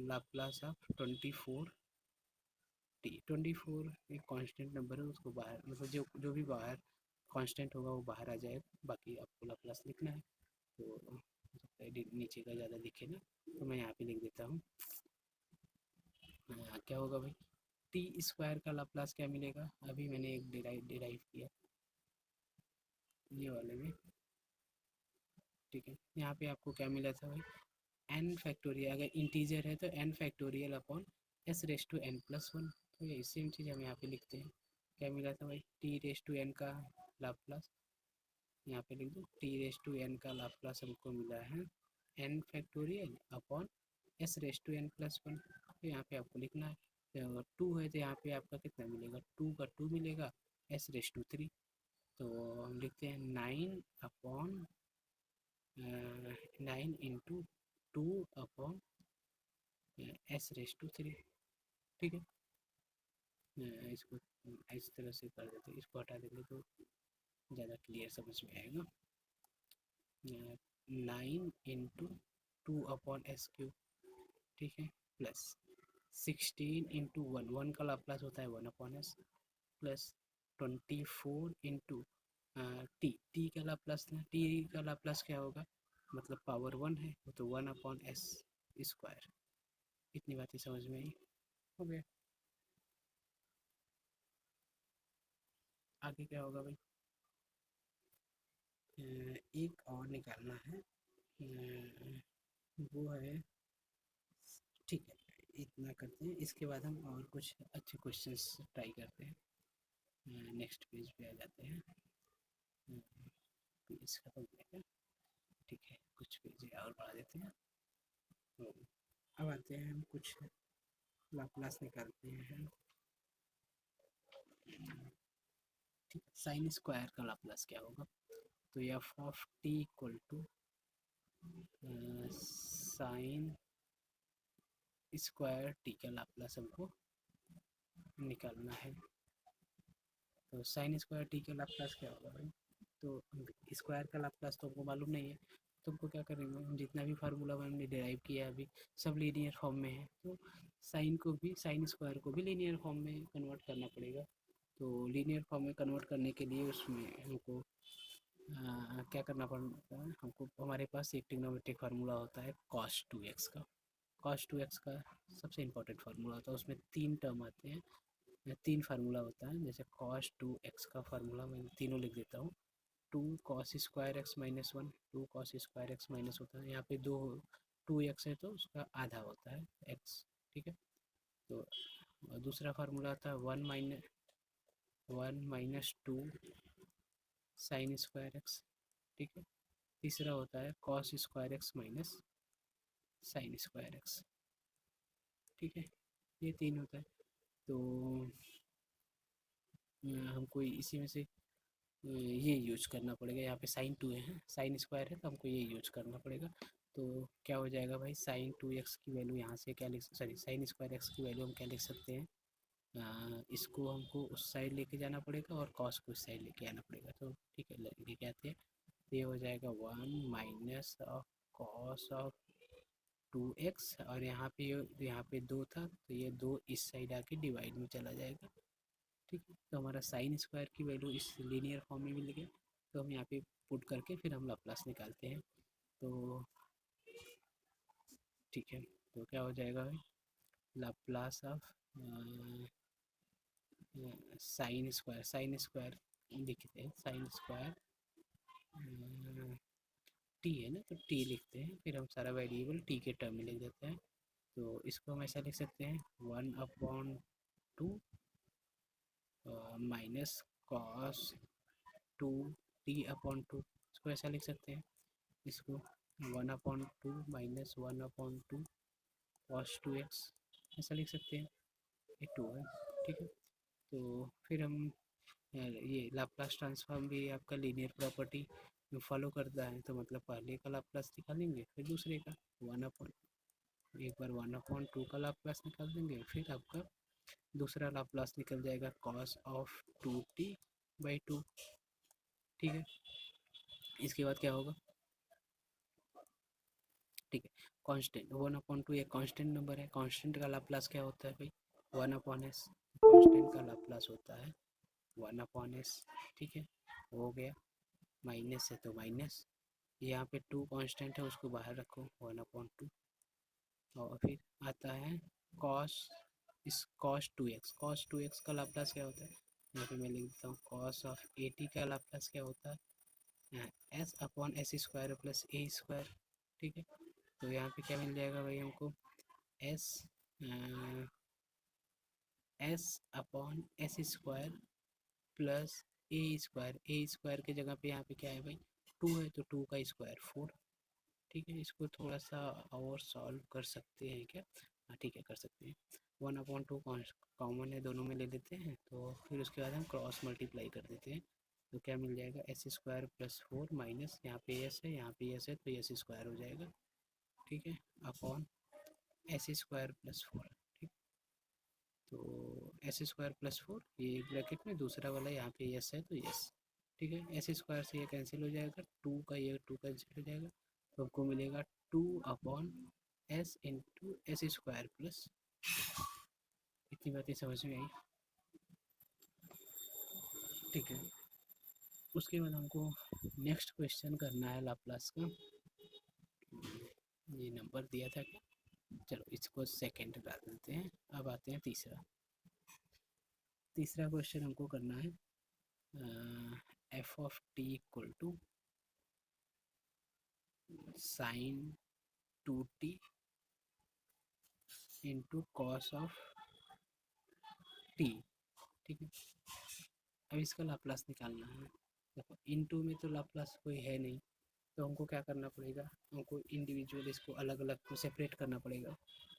लाप्लास ऑफ 24t। 24 एक कांस्टेंट नंबर है, उसको बाहर मतलब जो भी बाहर कांस्टेंट होगा वो बाहर आ जाएगा, बाकी आपको लाप्लास लिखना है। तो हो सकता है नीचे का ज़्यादा दिखे ना, तो मैं यहाँ पे लिख देता हूँ। क्या होगा भाई, t² का लाप्लास क्या मिलेगा, अभी मैंने एक डिराइव किया ये वाले में, ठीक है। यहाँ पे आपको क्या मिला था भाई, n फैक्टोरियल, अगर इंटीजर है तो n फैक्टोरियल अपॉन s⁻n+1, तो ये सेम चीज़ हम यहाँ पे लिखते हैं। क्या मिला था भाई, t⁻n का लाप्लास, यहाँ पे लिख दो t⁻n का लाप्लास हमको मिला है n फैक्टोरियल अपॉन s⁻n+1, तो यहाँ पे आपको लिखना है। तो 2 है तो यहाँ पे आपका कितना मिलेगा, 2 का 2 मिलेगा, s⁻3, तो हम लिखते हैं 9 इंटू 2/s⁻3, ठीक है। इसको इस तरह से कर देते हैं, इसको हटा देंगे तो ज़्यादा क्लियर समझ में आएगा। 9 इंटू 2/s³, ठीक है, प्लस 16 इंटू 1 का लाप्लास होता है 1/s, प्लस 24 इंटू टी का लाप्लास, टी का लाप्लास क्या होगा, मतलब पावर 1 है तो 1/s²। इतनी बातें समझ में आई, हो गया। आगे क्या होगा भाई, एक और निकालना है, वो है, ठीक है, इतना करते हैं। इसके बाद हम और कुछ अच्छे क्वेश्चंस ट्राई करते हैं, नेक्स्ट पेज पे आ जाते हैं। पेज खत्म हो गया, ठीक है, कुछ पेज और बढ़ा देते हैं। तो अब आते हैं हम कुछ लाप्लास निकालते हैं, ठीक है। साइन स्क्वायर का लाप्लास क्या होगा, तो f(t) equal to sine square t का लाप्लास हमको निकालना है। तो साइन स्क्वायर टी का लाप्लास क्या होगा भाई, तो स्क्वायर का लाप्लास तो हमको मालूम नहीं है, तो हमको क्या करेंगे, हम जितना भी फार्मूला हमने डिराइव किया है अभी सब लीनियर फॉर्म में है, तो साइन को भी, साइन स्क्वायर को भी लीनियर फॉर्म में कन्वर्ट करना पड़ेगा। तो लीनियर फॉर्म में कन्वर्ट करने के लिए उसमें हमको क्या करना पड़ता है, हमको हमारे पास एक ट्रिग्नोमेट्रिक फार्मूला होता है cos 2x का। cos 2x का सबसे इंपॉर्टेंट फार्मूला होता है, उसमें 3 टर्म आते हैं, 3 फार्मूला होता है। जैसे cos 2x का फार्मूला मैं तीनों लिख देता हूँ, 2 cos² x-1, 2 cos² x- होता है, यहाँ पे 2x है तो उसका आधा होता है x, ठीक है। तो दूसरा फार्मूला आता है 1 - 2 sin²x, ठीक है। तीसरा होता है cos²x माइनस sin²x, ठीक है। ये 3 होता है। तो हमको इसी में से ये यूज करना पड़ेगा। यहाँ पे साइन टू है, साइन स्क्वायर है, तो हमको ये यूज करना पड़ेगा। तो क्या हो जाएगा भाई, साइन टू एक्स की वैल्यू यहाँ से क्या लिख, सॉरी साइन स्क्वायर एक्स की वैल्यू हम क्या लिख सकते हैं, इसको हमको उस साइड लेके जाना पड़ेगा और कॉस को उस साइड लेके आना पड़ेगा। तो ठीक है, लेके आते हैं। ये हो जाएगा 1 - ऑफ कॉस ऑफ 2x, और यहाँ पे 2 था, तो ये 2 इस साइड आके डिवाइड में चला जाएगा। ठीक है, तो हमारा साइन स्क्वायर की वैल्यू इस लीनियर फॉर्म में मिल गया। तो हम यहाँ पे पुट करके फिर हम लाप्लास निकालते हैं। तो ठीक है, तो क्या हो जाएगा भाई, लाप्लास ऑफ साइन स्क्वायर लिखते हैं, साइन स्क्वायर टी है ना, तो टी लिखते हैं, फिर हम सारा वेरिएबल टी के टर्म में लिख देते हैं। तो इसको हम ऐसा लिख सकते हैं 1/2 माइनस कॉस 2t/2, इसको ऐसा लिख सकते हैं। इसको 1/2 माइनस 1/2 कॉस 2x ऐसा लिख सकते हैं, ये 2 है। ठीक है, तो फिर हम ये लाप्लास ट्रांसफॉर्म भी आपका लीनियर प्रॉपर्टी फॉलो करता है, तो मतलब पहले का लाप्लास निकालेंगे फिर दूसरे का, एक बार 1/2 का लाप्लास निकाल देंगे, फिर आपका दूसरा लाप्लास निकल जाएगा कॉस ऑफ 2t/2। ठीक है, इसके बाद क्या होगा, ठीक है, कांस्टेंट 1/2 एक कांस्टेंट नंबर है, कांस्टेंट का लाप्लास क्या होता है भाई, 1/s, कांस्टेंट का लाप्लास होता है 1/s। ठीक है, हो गया, माइनस है तो माइनस, यहाँ पे 2 कांस्टेंट है, उसको बाहर रखो 1/2, और फिर आता है कॉस, इस कॉस 2x का लाप्लास क्या होता है, यहाँ पे मैं लिख देता हूँ कॉस ऑफ 80 का लाप्लास क्या होता है, S/s² प्लस a²। ठीक है, तो यहाँ पे क्या मिल जाएगा भाई हमको, एस S/s² प्लस a² की जगह पे यहाँ पे क्या है भाई, 2 है, तो 2 का स्क्वायर 4। ठीक है, इसको थोड़ा सा और सॉल्व कर सकते हैं क्या, हाँ ठीक है कर सकते हैं। 1/2 कॉमन है, दोनों में ले लेते हैं, तो फिर उसके बाद हम क्रॉस मल्टीप्लाई कर देते हैं। तो क्या मिल जाएगा, s² प्लस 4 माइनस यहाँ पे s है, यहाँ पे s है, तो s² हो जाएगा। ठीक है, अपॉन s² प्लस 4। ठीक, तो s² प्लस 4, ये ब्रैकेट में दूसरा वाला यहाँ पे s है, तो s। ठीक है, s² से ये कैंसिल हो जाएगा, 2 का ये 2 कैंसिल हो जाएगा, तो आपको मिलेगा 2/s इंटू s² प्लस, इतनी बातें समझ में आई। ठीक है, उसके बाद हमको नेक्स्ट क्वेश्चन करना है लाप्लास का, ये नंबर दिया था क्या, चलो इसको सेकंड डाल देते हैं। अब आते हैं तीसरा क्वेश्चन हमको करना है, f(t) equal to sine 2t into cos of t। ठीक है, अब इसका लाप्लास निकालना है। देखो इनटू में तो लाप्लास कोई है नहीं, तो हमको क्या करना पड़ेगा, हमको इंडिविजुअल इसको अलग अलग को सेपरेट करना पड़ेगा।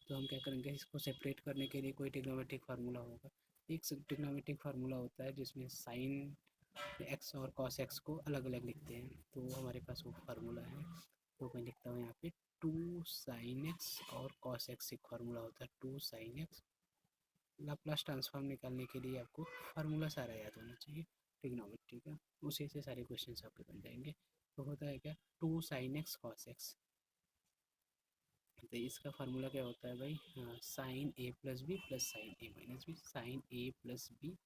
तो हम क्या करेंगे, इसको सेपरेट करने के लिए कोई ट्रिग्नोमेट्रिक फार्मूला होगा। एक ट्रिग्नोमेट्रिक फार्मूला होता है जिसमें साइन एक्स और कॉस एक्स को अलग अलग लिखते हैं, तो हमारे पास वो फार्मूला है। तो मैं लिखता हूँ यहाँ पे 2 साइन एक्स, और कॉस एक्स एक फार्मूला होता है 2 साइन एक्स। लाप्लास ट्रांसफॉर्म निकालने के लिए आपको फार्मूला सारा याद होना चाहिए ट्रिग्नोमेट्री का, उसी से सारे क्वेश्चन आपके बन जाएंगे। तो होता है क्या, 2 साइन एक्स कॉस एक्स, तो इसका फार्मूला क्या होता है भाई, साइन ए प्लस बी प्लस साइन ए माइनस बी, साइन ए प्लस बी,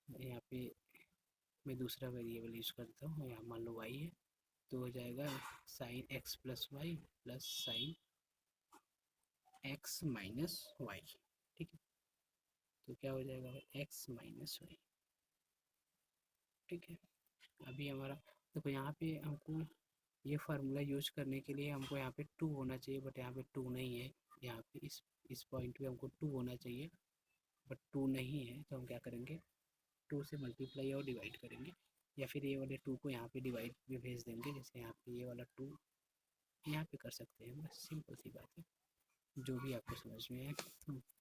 यहाँ पे मैं दूसरा वेरिएबल यूज करता हूँ, यहाँ मान लो वाई है, तो हो जाएगा sine x plus y plus sine x minus y. ठीक है, तो क्या हो जाएगा एक्स माइनस वाई। ठीक है, अभी हमारा देखो यहाँ पे हमको ये फार्मूला यूज करने के लिए हमको यहाँ पे 2 होना चाहिए, बट यहाँ पे 2 नहीं है। यहाँ पे इस पॉइंट पे हमको 2 होना चाहिए, बट 2 नहीं है, तो हम क्या करेंगे, 2 से मल्टीप्लाई और डिवाइड करेंगे, या फिर ये वाले 2 को यहाँ पे डिवाइड में भेज देंगे, जैसे यहाँ पे ये वाला 2 यहाँ पे कर सकते हैं, बस सिंपल सी बात है, जो भी आपको समझ में आए।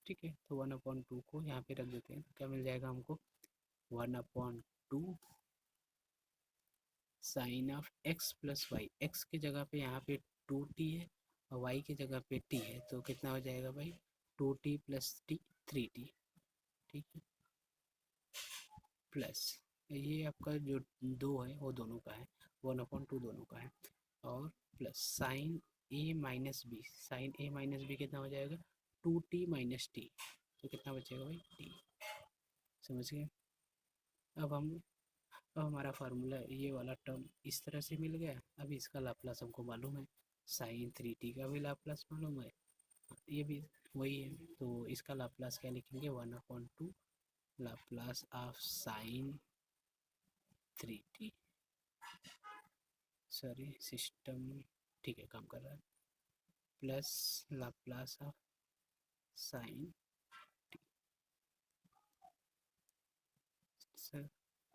ठीक है, तो 1/2 को यहाँ पे रख देते हैं, तो क्या मिल जाएगा हमको 1/2 sine of x plus y, x की जगह पे यहाँ पे 2t है और वाई की जगह पे t है, तो कितना हो जाएगा भाई 2t प्लस टी 3t। ठीक है, प्लस ये आपका जो दो है वो दोनों का है, 1/2 दोनों का है, और प्लस साइन ए माइनस बी, साइन ए माइनस बी कितना हो जाएगा 2t माइनस टी, तो कितना बचेगा भाई टी। समझ गए। अब हम अब हमारा फार्मूला ये वाला टर्म इस तरह से मिल गया। अब इसका लाप्लास हमको मालूम है, साइन 3t का भी लाप्लास मालूम है, ये भी वही है, तो इसका लाप्लास क्या लिखेंगे 1/2 Laplace of sine 3t, sorry system ठीक है काम कर रहा है, plus Laplace of sine T. Sir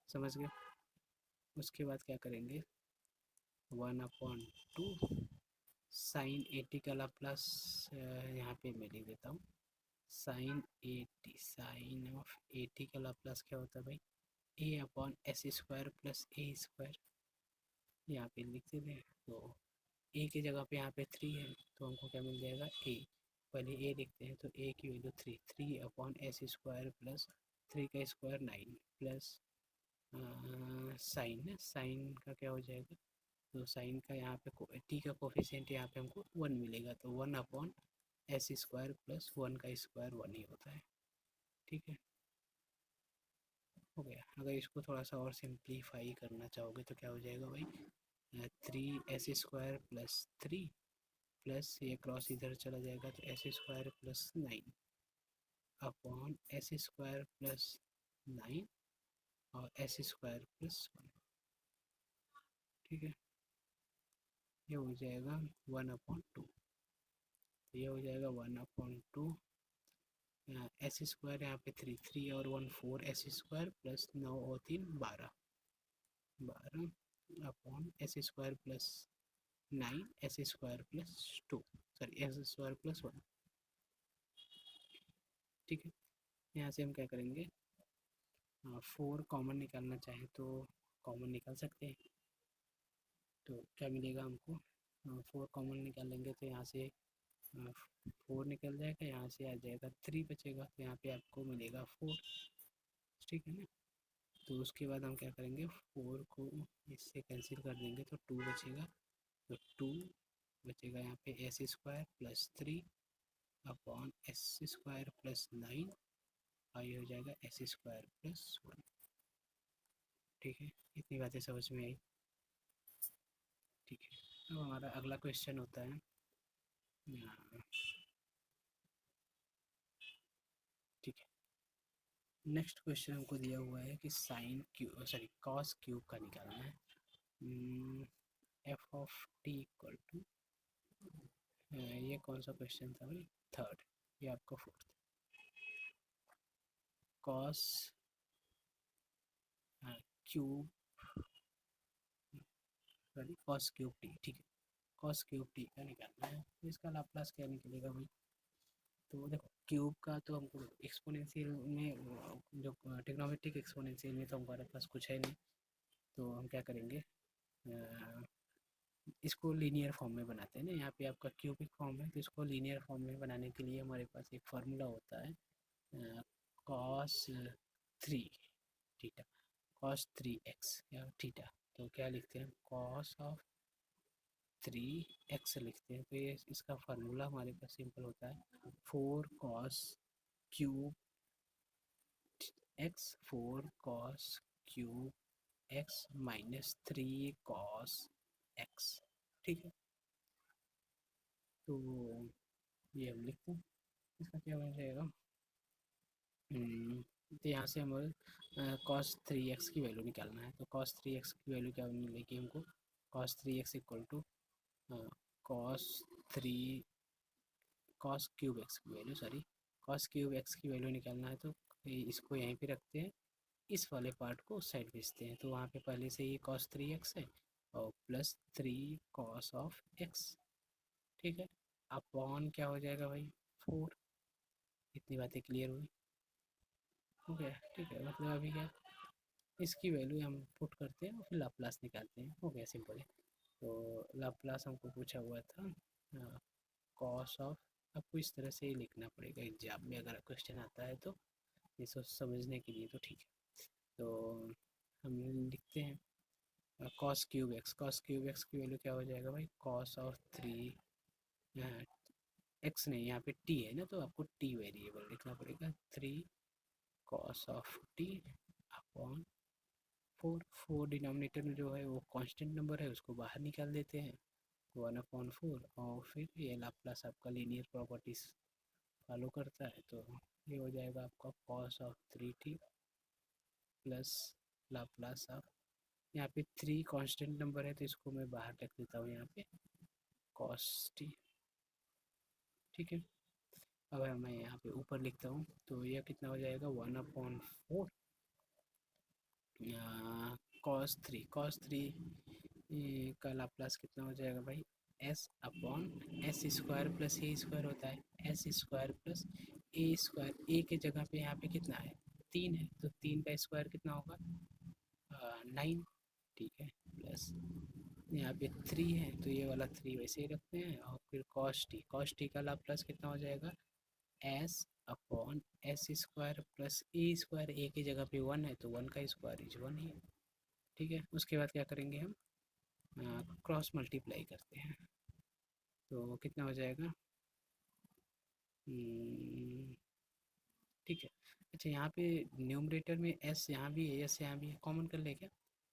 समझ गए। उसके बाद क्या करेंगे 1/2 साइन 80 का लाप्लास यहाँ पे मैं लिख देता हूँ, साइन 80, साइन ऑफ 80 का लाप्लास क्या होता है भाई a/s² प्लस ए स्क्वायर, यहाँ पे लिख देते हैं, तो ए की जगह पे यहाँ पे 3 है, तो हमको क्या मिल जाएगा ए, पहले ए लिखते हैं, तो ए की वैल्यू 3/s² प्लस 3 का स्क्वायर 9 प्लस साइन, साइन का क्या हो जाएगा, तो साइन का यहाँ पे टी का कोफिशिएंट यहाँ पे हमको 1 मिलेगा, तो 1/s² प्लस 1 का स्क्वायर 1 ही होता है। ठीक है, हो गया। अगर इसको थोड़ा सा और सिंप्लीफाई करना चाहोगे तो क्या हो जाएगा भाई 3s² प्लस 3 प्लस ये क्रॉस इधर चला जाएगा तो s² प्लस 9/s² प्लस 9 और s² प्लस 1। ठीक है, ये हो जाएगा 1/2, ये हो जाएगा 1/2 s² यहाँ पे 3 3 और 1 4s² प्लस 9 और 3 12/s² plus 9s² plus 2, sorry s² plus 1। ठीक है, यहाँ से हम क्या करेंगे 4 कॉमन निकालना चाहें तो कॉमन निकाल सकते हैं, तो क्या मिलेगा हमको 4 कॉमन निकालेंगे तो यहाँ से 4 निकल जाएगा, यहाँ से आ जाएगा 3 बचेगा, तो यहाँ पे आपको मिलेगा 4। ठीक है ना, तो उसके बाद हम क्या करेंगे 4 को इससे कैंसिल कर देंगे तो 2 बचेगा, तो 2 बचेगा यहाँ पे s² प्लस 3/s² प्लस 9 और ये हो जाएगा s² प्लस 1। ठीक है, इतनी बातें समझ में आई। ठीक है, अब हमारा अगला क्वेश्चन होता है ठीक है, नेक्स्ट क्वेश्चन हमको दिया हुआ है कि sine cube sorry cos cube का निकालना है, f of T equal to, ये कौन सा क्वेश्चन था भाई थर्ड, ये आपका fourth, cos cube sorry cos cube t. ठीक है, कॉस क्यूब टी का निकालना है, तो इसका लाप्लास क्या निकलेगा भाई, तो देखो क्यूब का तो हमको एक्सपोनेंशियल में जो ट्रिग्नोमेट्रिक एक्सपोनेंशियल में तो हमारे पास कुछ है नहीं, तो हम क्या करेंगे इसको लीनियर फॉर्म में बनाते हैं ना, यहाँ पे आपका क्यूबिक फॉर्म है, तो इसको लीनियर फॉर्म में बनाने के लिए हमारे पास एक फार्मूला होता है कॉस 3 थीटा, कॉस 3x या थीटा, तो क्या लिखते हैं कॉस ऑफ 3x लिखते हैं, तो ये इसका फार्मूला हमारे पास सिंपल होता है 4 cos cube x, 4 cos cube x minus 3 cos x। ठीक है, तो ये हम लिखते हैं, इसका क्या बन जाएगा तो यहाँ से हमें cos 3x की वैल्यू निकालना है, तो cos 3x की वैल्यू क्या मिलेगी हमको cos 3x equal to cos 3 cos cube x की value sorry cos cube x की वैल्यू निकालना है, तो इसको यहीं पे रखते हैं, इस वाले पार्ट को उस साइड भेजते हैं, तो वहाँ पे पहले से ही cos 3x है और प्लस 3 cos ऑफ x। ठीक है, अपॉन क्या हो जाएगा भाई 4। इतनी बातें क्लियर हुई, हो गया। ठीक है, मतलब अभी क्या इसकी वैल्यू हम पुट करते हैं और फिर लाप्लास निकालते हैं। हो गया, सिंपल है। तो लाप्लास हमको पूछा हुआ था कॉस ऑफ, आपको इस तरह से ही लिखना पड़ेगा एग्जाम में अगर क्वेश्चन आता है तो, इसको समझने के लिए तो ठीक है। तो हम लिखते हैं cos cube x, cos cube x की वैल्यू क्या हो जाएगा भाई, कॉस ऑफ 3, एक्स नहीं यहाँ पे टी है ना, तो आपको टी वेरिएबल लिखना पड़ेगा, 3 cos of T upon 4। 4 denominator में जो है वो कांस्टेंट नंबर है, उसको बाहर निकाल देते हैं, 1/4, और फिर ये लाप्लास आपका लीनियर प्रॉपर्टीज फॉलो करता है, तो ये हो जाएगा आपका cos of 3t plus Laplace of, यहाँ पे 3 कांस्टेंट नंबर है तो इसको मैं बाहर रख देता हूँ यहाँ पे, कॉस टी। ठीक है, अब मैं यहाँ पे ऊपर लिखता हूँ, तो यह कितना हो जाएगा, 1/4 कॉस 3 का लाप्लास कितना हो जाएगा भाई, s upon s square plus a square होता है, s square plus a square, a के जगह पे यहाँ पे कितना है, 3 है, तो 3 का स्क्वायर कितना होगा, 9। ठीक है, प्लस यहाँ पे 3 है तो ये वाला 3 वैसे ही रखते हैं, और फिर कॉस टी का लाप्लास कितना हो जाएगा, s upon s square plus a square, a की जगह पे 1 है तो 1 का स्क्वायर इज 1 ही है। ठीक है, उसके बाद क्या करेंगे हम, क्रॉस मल्टीप्लाई करते हैं, तो कितना हो जाएगा, ठीक है। अच्छा, यहाँ पे न्यूमरेटर में एस यहाँ भी है, एस यहाँ भी है, कॉमन कर ले क्या,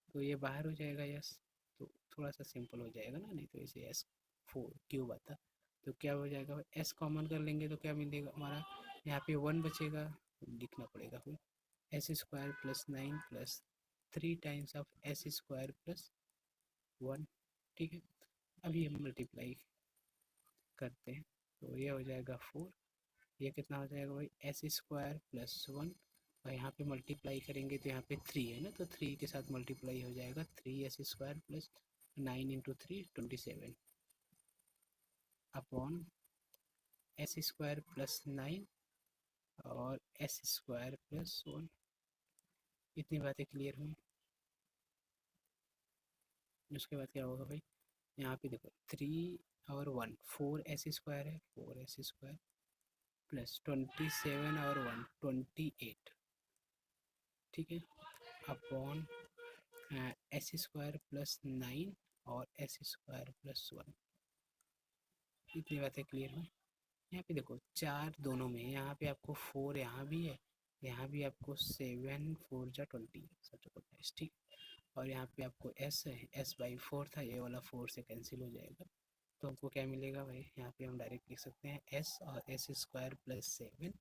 तो ये बाहर हो जाएगा एस, तो थोड़ा सा सिंपल हो जाएगा ना, नहीं तो इसे एस 4 क्यूब आता, तो क्या हो जाएगा, एस कॉमन कर लेंगे तो क्या मिलेगा हमारा, यहाँ पे 1 बचेगा, लिखना पड़ेगा फिर S square plus 9 plus 3 times of S square plus 1। ठीक है, अभी हम मल्टीप्लाई करते हैं, तो ये हो जाएगा 4, ये कितना हो जाएगा भाई, एस स्क्वायर प्लस 1, और यहाँ पे मल्टीप्लाई करेंगे तो यहाँ पे 3 है ना, तो 3 के साथ मल्टीप्लाई हो जाएगा, 3 S square plus 9 into 3 27 upon s square plus 9 और एस स्क्वायर प्लस 1। इतनी बातें क्लियर हुई। उसके बाद क्या होगा भाई, यहाँ पे देखो 3 और 1, 4 एस स्क्वायर है, 4 एस स्क्वायर प्लस 27 और 1 28। ठीक है, अपॉन एस स्क्वायर प्लस 9 और एस स्क्वायर प्लस 1। इतनी बातें क्लियर हुई। यहाँ पे देखो 4 दोनों में, यहाँ पे आपको 4 यहाँ भी है, यहाँ भी आपको 7 4 जा 20 27। ठीक, और यहाँ पे आपको s है, s/4 था, ये वाला 4 से कैंसिल हो जाएगा, तो हमको क्या मिलेगा भाई, यहाँ पे हम डायरेक्ट लिख सकते हैं s और S square plus 7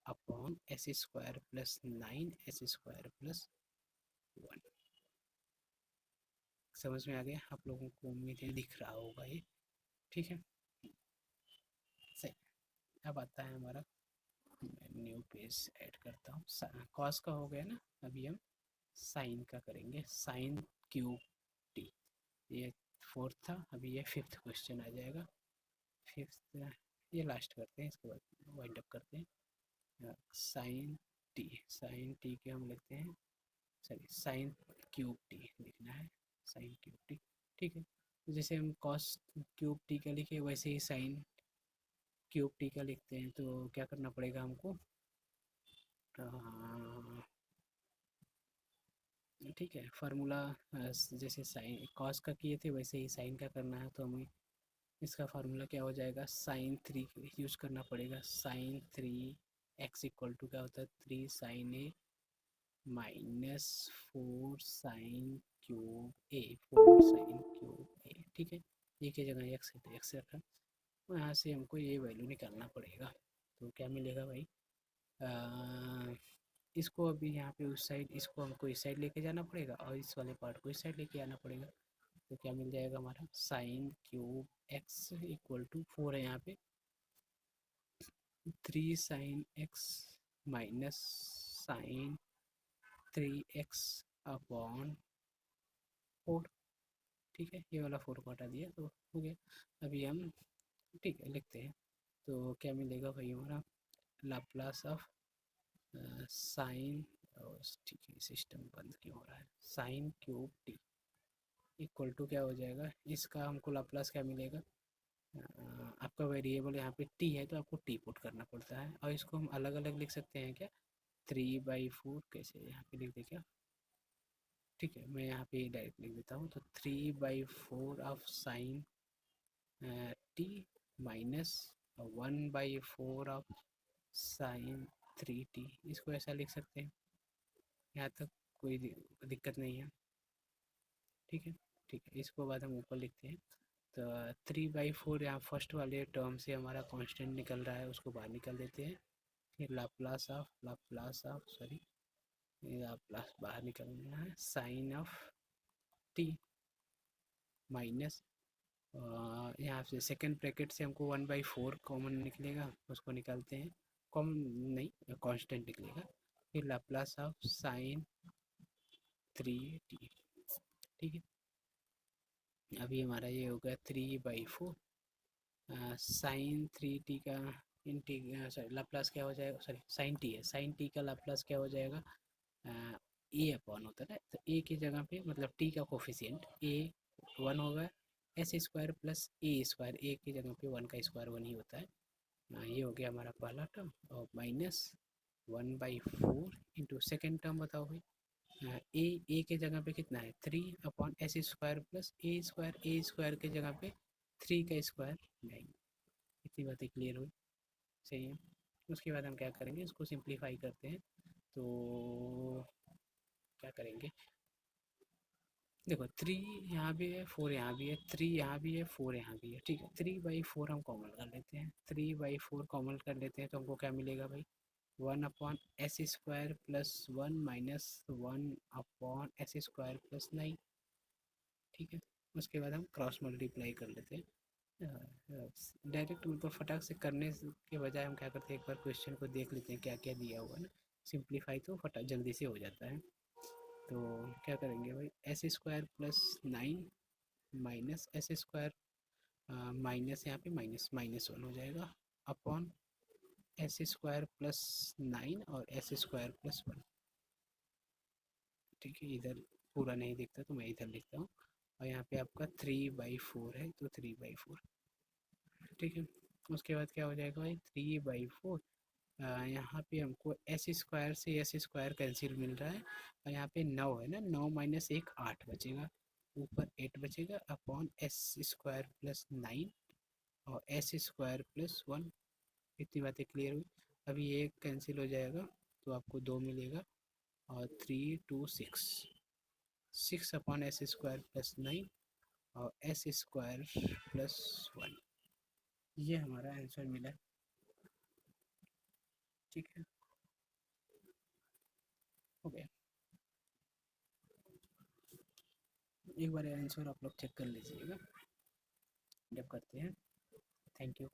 upon s square plus 9 S square plus 1। समझ में आ गया आप लोगों को, उम्मीद है दिख रहा होगा ये। ठीक है, सही। अब आता है हमारा, न्यू पेज ऐड करता हूँ, कॉस का हो गया ना, अभी हम साइन का करेंगे, साइन क्यूब टी, ये 4th था, अभी ये 5th क्वेश्चन आ जाएगा। 5th ये लास्ट करते हैं, इसके बाद वाइंड अप करते हैं। साइन टी के हम लिखते हैं, सॉरी साइन क्यूब टी लिखना है, साइन क्यूब टी। ठीक है, तो जैसे हम कॉस क्यूब टी का लिखे वैसे ही साइन क्यूब टी का लिखते हैं, तो क्या करना पड़ेगा हमको, ठीक है, फार्मूला जैसे साइन कॉस का किए थे वैसे ही साइन का करना है, तो हमें इसका फार्मूला क्या हो जाएगा, साइन 3 यूज करना पड़ेगा, साइन 3 एक्स इक्वल टू क्या होता है, 3 साइन ए माइनस 4 साइन क्यूब ए, 4 साइन क्यूब ए। ठीक है, ए की जगह एक्स है तो एक्स रखा, तो यहाँ से हमको ये वैल्यू निकालना पड़ेगा, तो क्या मिलेगा भाई, इसको अभी यहाँ पे उस साइड, इसको हमको इस साइड लेके जाना पड़ेगा और इस वाले पार्ट को इस साइड लेके आना पड़ेगा, तो क्या मिल जाएगा हमारा, sine cube x equal to 4 है यहाँ पे, 3 sine x minus sine 3x upon 4। ठीक है, ये वाला 4 को हटा दिया तो हो गया। अभी हम ठीक है लिखते हैं, तो क्या मिलेगा भाई हमारा, लाप्लास ऑफ साइन और ठीक है, सिस्टम बंद क्यों हो रहा है। Sine cube t equal to क्या हो जाएगा, इसका हमको लाप्लास क्या मिलेगा। आपका वेरिएबल यहाँ पे टी है तो आपको टी पुट करना पड़ता है, और इसको हम अलग अलग लिख सकते हैं क्या, 3/4 कैसे यहाँ पे लिख दे क्या। ठीक है, मैं यहाँ पे डायरेक्ट लिख देता हूँ, तो 3/4 of sine T minus 1/4 of sine 3t, इसको ऐसा लिख सकते हैं। यहाँ तक कोई दिक्कत नहीं है। ठीक है, ठीक है, इसको बाद हम ऊपर लिखते हैं। तो 3/4 यहाँ फर्स्ट वाले टर्म से हमारा कांस्टेंट निकल रहा है, उसको बाहर निकाल देते हैं। फिर लाप्लास ऑफ सॉरी, लाप्लास बाहर निकलना है, साइन ऑफ टी माइनस यहाँ से सेकेंड ब्रैकेट से हमको 1/4 कॉमन निकलेगा, उसको निकालते हैं। कॉमन नहीं, कांस्टेंट निकलेगा। फिर लाप्लास ऑफ साइन 3t। ठीक है, अभी हमारा ये हो गया 3/4 साइन 3t का सॉरी लाप्लास क्या हो जाएगा, सॉरी साइन टी है, साइन टी का लाप्लास क्या हो जाएगा, ए अपॉन होता है, तो ए की जगह पे मतलब टी का कोफिशिएंट ए 1 होगा, S square plus a square, a की जगह पे 1 का स्क्वायर 1 ही होता है। ये हो गया हमारा पहला टर्म, और माइनस 1/4 इंटू सेकेंड टर्म बताओ भाई, ए के जगह पे कितना है 3/s² प्लस ए स्क्वायर के जगह पे 3 का स्क्वायर 9। इतनी बातें क्लियर हुई, सही है। उसके बाद हम क्या करेंगे, इसको सिंप्लीफाई करते हैं। तो क्या करेंगे, देखो 3 यहाँ भी है, 4 यहाँ भी है, 3 यहाँ भी है, 4 यहाँ भी है। ठीक है, 3/4 हम कॉमन कर लेते हैं, 3/4 कॉमन कर लेते हैं तो हमको क्या मिलेगा भाई, 1/s² plus 1 minus 1/s² plus 9। ठीक है, उसके बाद हम क्रॉस मल्टीप्लाई कर लेते हैं। डायरेक्ट मतलब फटाक से करने के बजाय हम क्या करते हैं, एक बार क्वेश्चन को देख लेते हैं क्या क्या दिया हुआ है ना, सिंप्लीफाई तो फटाक जल्दी से हो जाता है। तो क्या करेंगे भाई, s² plus 9 minus s² minus यहाँ पे माइनस 1 हो जाएगा अपॉन s² प्लस 9 और s² प्लस 1। ठीक है, इधर पूरा नहीं दिखता तो मैं इधर लिखता हूँ, और यहाँ पे आपका 3/4 है तो 3/4। ठीक है, उसके बाद क्या हो जाएगा भाई, 3/4 यहाँ पे हमको s² से s² कैंसिल मिल रहा है, और यहाँ पे 9 है ना, 9 माइनस 1 8 बचेगा, ऊपर 8 बचेगा अपॉन s² प्लस 9 और s² प्लस 1। इतनी बातें क्लियर हुई। अभी ये कैंसिल हो जाएगा तो आपको 2 मिलेगा, और 3 2 6 अपॉन s² प्लस 9 और s² प्लस 1। ये हमारा आंसर मिला। ठीक है, हो गया। एक बार आंसर आप लोग चेक कर लीजिएगा जब करते हैं। Thank you.